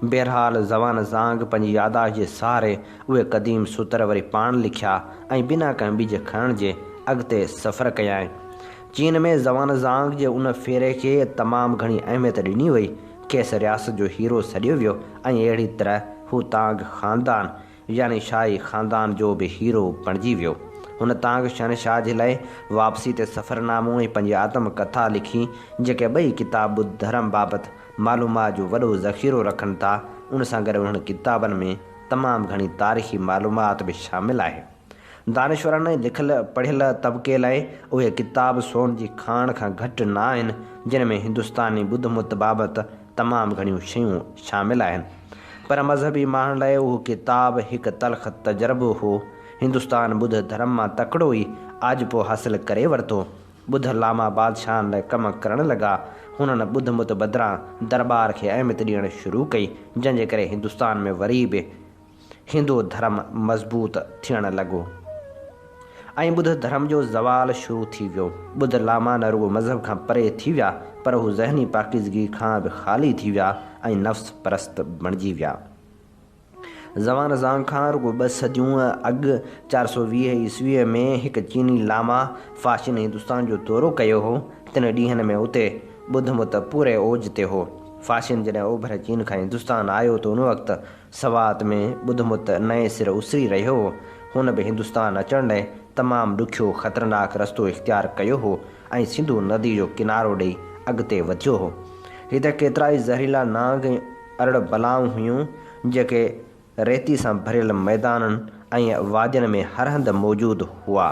बहरहाल ज़वान ज़ांग पंहिंजी यादाश्त जे सहारे उहे क़दीम सूत्र वरी पाण लिखिया ऐं बिना कंहिं ॿिज खणण जे अॻिते सफ़र कयाईं। चीन में ज़वान ज़ांग जे उन फेरे खे तमामु घणी अहमियत ॾिनी वई। खेसि रियासत जो हीरो सॾियो वियो ऐं अहिड़ी तरह हू तांग ख़ानदान यानी शाही ख़ानदान जो बि हीरो बणिजी वियो। हुन तांग शहनशाह जे लाइ वापसी ते सफ़रनामो ऐं पंहिंजी आत्म कथा लिखी जेके ॿई किताब धर्म बाबति मालूमात जो वॾो ज़ख़ीरो रखनि था। उन सां गॾु उन्हनि किताबनि में तमामु घणी तारीख़ी मालूमात बि शामिलु आहे। दानिश्वरनि ऐं लिखियल पढ़ियल तबिके लाइ उहे किताब सोन जी खाण खां घटि न आहिनि जिन में हिंदुस्तानी ॿुध मुत बाबति तमामु घणियूं शयूं शामिलु आहिनि। पर मज़हबी माण्हुनि लाइ उहो किताब हिकु तलख़ तजुर्बो हो। हिंदुस्तान ॿुध धर्म मां तकिड़ो ई आजिपो हासिलु करे वरितो। ॿुध लामा बादशाहनि लाइ कमु करणु लॻा। हुननि ॿुध मुत बदिरां दरबार खे अहमियत ॾियणु शुरू कई जंहिंजे करे हिंदुस्तान में वरी बि हिंदू धर्म मज़बूत थियणु लॻो ऐं ॿुध धर्म जो ज़वाल शुरू थी वियो। ॿुध लामा न रुॻो मज़हब खां परे थी विया पर हू ज़हनी पाकीज़गी खां बि ख़ाली थी विया ऐं नफ़्स परस्त बणिजी विया। ज़वान ज़ांग खां रुॻो 2 सदियूं अॻु 420 ईस्वीअ में हिकु चीनी लामा फ़ाशिन हिंदुस्तान जो दौरो कयो हो। तिन ॾींहनि में उते ॿुध मुत पूरे ओज ते हो। फ़ाशिन जॾहिं ओभर चीन खां हिंदुस्तान आयो त उन वक़्तु सवात में ॿुध मुत नए सिर उसिरी रहियो हो। हुन बि हिंदुस्तान अचण लाइ तमामु ॾुखियो ख़तरनाक रस्तो इख़्तियार कयो हो ऐं सिंधु नदी जो किनारो ॾेई अॻिते वधियो हो। हिते केतिरा ई ज़हरीला नांग ऐं अरड़ बलाऊं हुयूं जेके रेती सां भरियल मैदाननि ऐं वादियुनि में हर हंधि मौजूदु हुआ।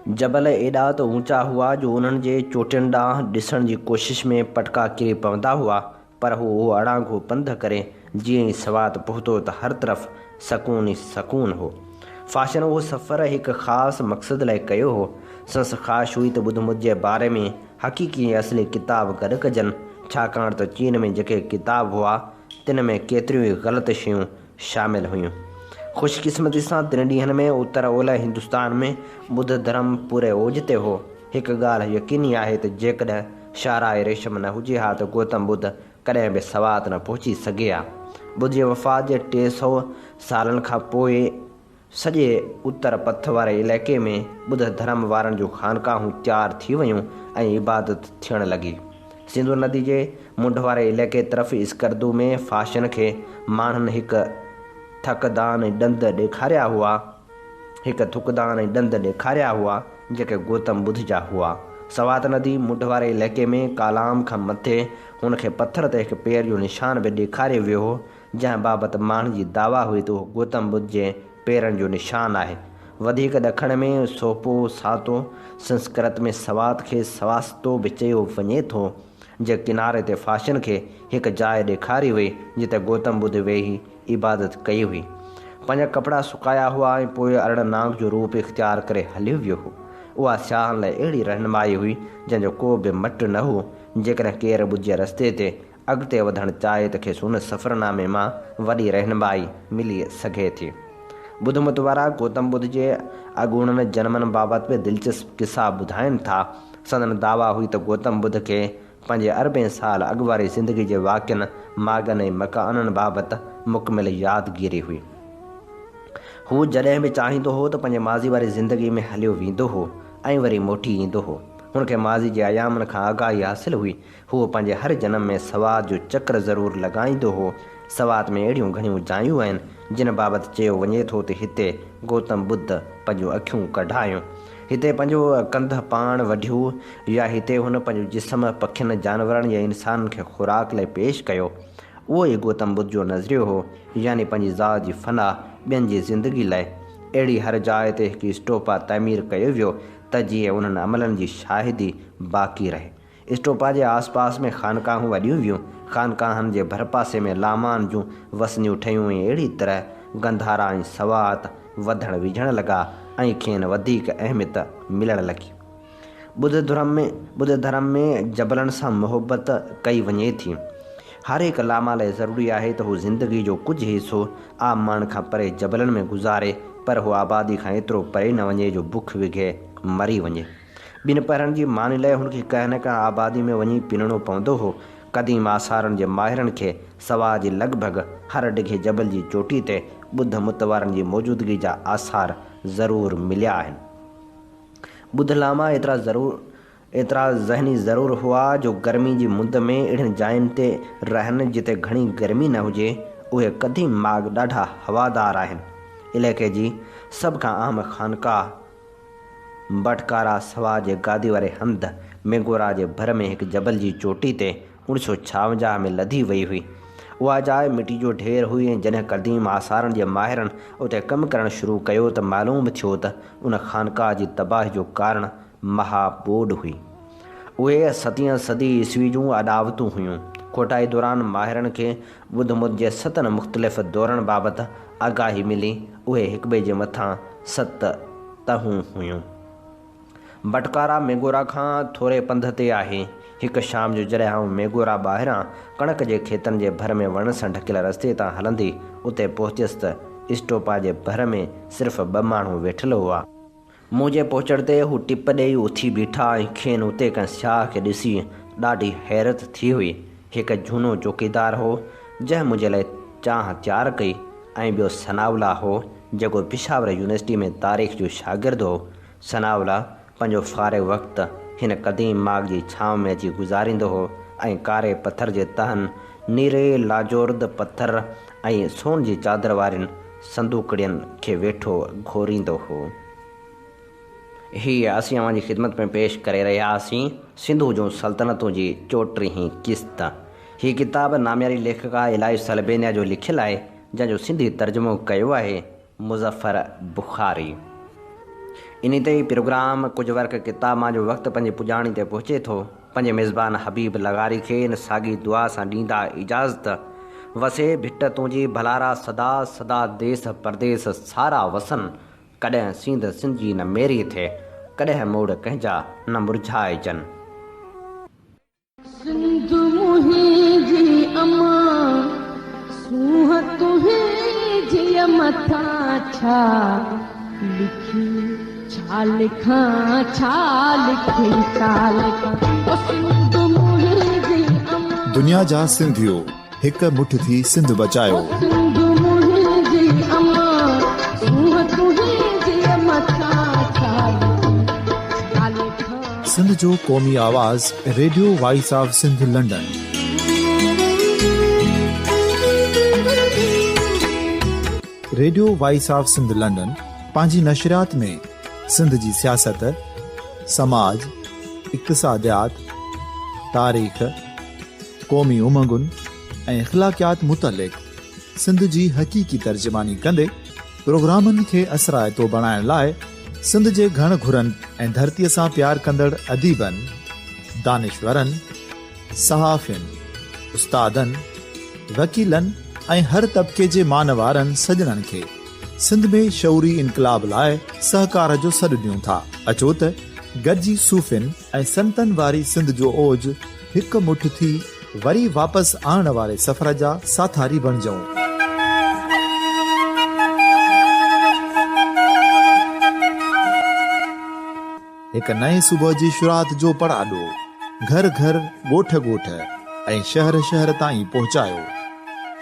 जबल एॾा त ऊचा हुआ जो उन्हनि जे चोटियुनि ॾांहुं ॾिसण जी कोशिश में पटका किरी पवंदा हुआ। पर हू अड़ांगो पंधु करे जीअं ई सवात पहुतो त हर तरफ़ सकून ई सकून हो। फ़ाशिन उहो सफ़र हिकु ख़ासि मक़सद लाइ कयो हो। संसि ख़्वाहिश हुई त ॿुध मुत जे बारे में हक़ीक़ी ऐं असली किताब गॾु कजनि छाकाणि त चीन में जेके किताब हुआ तिन में केतिरियूं ई ग़लति शयूं शामिलु हुयूं। ख़ुशकिस्मती सां तिन ॾींहनि में उत्तर ओलह हिंदुस्तान में ॿुध धर्म पूरे ओज ते हो। हिकु ॻाल्हि यकीनी आहे त जेकॾहिं शाहराए रेशम न हुजे हा त गौतम बुद्ध कॾहिं बि सवात न पहुची सघे हा। बुद्ध जे वफ़ात जे 300 सालनि खां पोइ सॼे उत्तर पथ वारे इलाइक़े में बुद्ध धर्म वारनि जूं ख़ानकाहूं तयारु थी वियूं ऐं इबादत थियणु लॻी। सिंधु नदी जे मुंड वारे इलाइक़े तरफ़ स्कर्दू में फ़ाशन खे माण्हुनि हिकु थुकदान ऐं ॾंद ॾेखारिया हुआ जेके गौतम बुद्ध जा हुआ। सवात नदी मुंड वारे इलाइक़े में कालाम खां मथे हुनखे पथर ते हिकु पेर जो निशान बि ॾेखारियो वियो हो, जंहिं बाबति माण्हुनि जी दावा हुई त उहो गौतम बुद्ध जे पेरनि जो निशान आहे। वधीक ॾखण में सोपो सातो, संस्कृत में सवात खे सवास्तो बि चयो वञे थो, जे किनारे ते फ़ाशन खे हिकु जाइ ॾेखारी हुई जिते गौतम बुद्ध वेही इबादत कई हुई। पंहिंजा कपिड़ा सुकाया हुआ ऐं पोइ अरड़नाग जो रूप इख़्तियार करे हलियो वियो हो। उहा सियाहनि लाइ अहिड़ी रहनुमाई हुई जंहिंजो को बि मट न हो। जेकॾहिं केरु ॿुध जे रस्ते ते अॻिते वधणु चाहे त खेसि हुन सफ़रनामे मां वॾी रहनुमाई मिली सघे थी। बुध मत वारा गौतम बुद्ध जे अॻूणनि जनमनि बाबति बि दिलचस्प किस्सा ॿुधाइनि था। संदन दावा हुई त गौतम बुद्ध खे पंहिंजे 40 साल अॻु वारी ज़िंदगी जे वाक़िअनि, माॻनि ऐं मकाननि बाबति मुकमिल यादगिरी हुई। हू जॾहिं बि चाहींदो हो त पंहिंजे माज़ी वारी ज़िंदगी में हलियो वेंदो हो ऐं वरी मोटी ईंदो हो। हुनखे माज़ी जे अयामनि खां आगाही हासिलु हुई। हू पंहिंजे हर जनम में सवात जो चक्र ज़रूरु लॻाईंदो हो। सवात में अहिड़ियूं घणियूं जायूं आहिनि जिन बाबति चयो वञे थो त हिते गौतम बुद्ध पंहिंजूं अखियूं कढायूं, हिते पंहिंजो कंध पाण वढियो, या हिते हुन पंहिंजो जिस्म पखियुनि, जानवरनि या इंसाननि खे खुराक लाइ पेश कयो। उहो ई गौतम बुद्ध जो नज़रियो हो, यानी पंहिंजी ज़ात जी फना ॿियनि जी ज़िंदगी लाइ। अहिड़ी हर जाइ ते हिकु स्टोपा तामीर कयो वियो त जीअं उन्हनि अमलनि जी शाहिदी बाक़ी रहे। स्टोपा जे आसपास में ख़ानकाहूं वॾियूं वियूं। ख़ानकाहनि जे भरपासे में लामान जूं वसनियूं ठहियूं ऐं अहिड़ी तरह गंधारा ऐं सवात वधणु विझणु लॻा ऐं खेनि वधीक अहमियत मिलणु लॻी। बुद्ध धर्म में जबलनि सां मुहबत कई वञे थी। हर हिकु लामा लाइ ज़रूरी आहे त हू ज़िंदगी जो कुझु हिसो आम माण्हुनि खां परे जबलनि में गुज़ारे, पर हू आबादी खां एतिरो परे न वञे जो बुख विघे मरी वञे। ॿिनि पहरनि जी मानी लाइ हुनखे कंहिं न कंहिं आबादी में वञी पिनणो पवंदो हो। क़दीम आसारनि जे माहिरनि खे सवा जी लॻभॻि हर डिघे जबल जी चोटी ते बुद्ध मुत वारनि जी मौजूदगी जा आसार ज़रूरु मिलिया आहिनि। बुद्ध लामा एतिरा ज़हनी ज़रूरु हुआ जो गर्मी जी मुंद में अहिड़ियुनि जायुनि ते रहनि जिते घणी गर्मी न हुजे। उहे क़दीम माग ॾाढा हवादार आहिनि। इलाइक़े जी सभ खां अहम ख़ानकाह बटकारा सवा जे गादी वारे हंधि मेगोरा जे भर में हिकु जबल जी चोटी ते 1956 में लधी वई हुई। उहा जाइ मिटी जो ढेर हुई ऐं जॾहिं क़दीम आसारनि जे माहिरनि उते कमु करणु शुरू कयो त मालूम थियो त उन ख़ानकाह जी तबाही जो कारण महाॿोॾ हुई। उहे 7वीं सदी ईस्वी जूं अॾावतूं हुयूं। खोटाई दौरान माहिरनि खे बुद्ध मुत जे 7 मुख़्तलिफ़ दौरनि बाबति आगाही मिली। उहे हिक ॿिए जे मथां 7 तहूं हुयूं। बटकारा मेगोरा खां थोरे पंध ते आहे। हिकु शाम जो जॾहिं आउं मेगोरा ॿाहिरां कणक जे खेतनि जे भर में वण सां ढकियल रस्ते तां हलंदी उते पहुतसि त स्टोपा जे भर में सिर्फ़ु 2 माण्हू वेठल हुआ। मुंहिंजे पहुचण ते हू टिप ॾेई उथी बीठा ऐं खेनि उते कंहिं सियाह खे ॾिसी ॾाढी हैरत थी हुई। हिकु झूनो चौकीदार हो जंहिं मुंहिंजे लाइ चांहि तयारु कई, ऐं ॿियो सनावला हो जेको पेशावर यूनिवर्सिटी में तारीख़ जो शागिर्दु हो। सनावला पंहिंजो फ़ारिग़ वक़्तु हिन क़दीम माग जी छांव में अची गुज़ारींदो हो ऐं कारे पथर जे तहनि नीरे लाजोर्द पथर ऐं सोन जी चादर वारनि संदूकड़ियुनि खे वेठो घोरींदो हो। हीअ असीं अव्हां जी ख़िदमत में पेश करे रहियासीं सिंधु जूं सल्तनतूं जी 34हीं क़िस्त। हीअ किताब नामियारी लेखका इलाइस सलबेनिया जो लिखियलु आहे, जंहिंजो सिंधी तर्जुमो कयो आहे मुज़फ़र बुख़ारी। इन ते ई प्रोग्राम कुझु वर्क किताब मां जो वक़्तु पंहिंजे पुॼाणी ते पहुचे थो। पंहिंजे मेज़बान हबीब लगारी खे इन साॻी दुआ सां ॾींदा इजाज़त। वसे भिट तुंहिंजी भलारा सदा सदा देस परदेस सारा वसन। कॾहिं सिंध सिंधी न मेरी थिए, कॾहिं मोड़ कंहिंजा न मुरझाइजनि। सिंध मुंहिंजी अमा सूंह तुंहिंजी मथां छा लिखी, छा लिखां छा लिखी, छा लिखां। दुनिया जा सिंधियो हिक मुठ थी सिंध बचायो। सिंध मुंहिंजी अम्मा सूंह तुंहिंजी मथां छा लिखी। सिंध जो क़ौमी आवाज़ radio voice of Sindh London. Radio voice of Sindh London पंहिंजी नशरियात में सिंध जी सियासत, समाज, इक़्तिसादियात, तारीख़, क़ौमी उमंगुनि ऐं इख़्लाक़ियात मुतलिक़ सिंध जी हक़ीक़ी तर्जुमानी कंदे प्रोग्रामनि खे असराइतो बणाइण लाइ सिंध जे घण घुरनि ऐं धरतीअ सां प्यार कंदड़ अदीबनि, दानिशवरनि, सहाफ़ियुनि, उस्तादनि, वकीलनि ऐं हर तबिके जे मानवारनि सजणनि खे सिंध में शऊरी इनकलाब लाइ सहकार जो सॾु ॾियूं था। अचो त गॾिजी सूफ़ियुनि ऐं संतनि वारी सिंध जो ओज हिकु मुठ थी वरी वापसि आणण वारे सफ़र जा साथारी बणिजऊं। हिकु नए सुबुह जी शुरूआत जो पड़ाॾो घर घर, ॻोठ ॻोठ ऐं शहर शहर ताईं पहुचायो।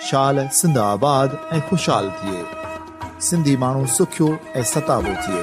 शाल सिंध आबाद ऐं ख़ुशहाल थिए, सिंधी माण्हू सुखियो ऐं सताबो थिए।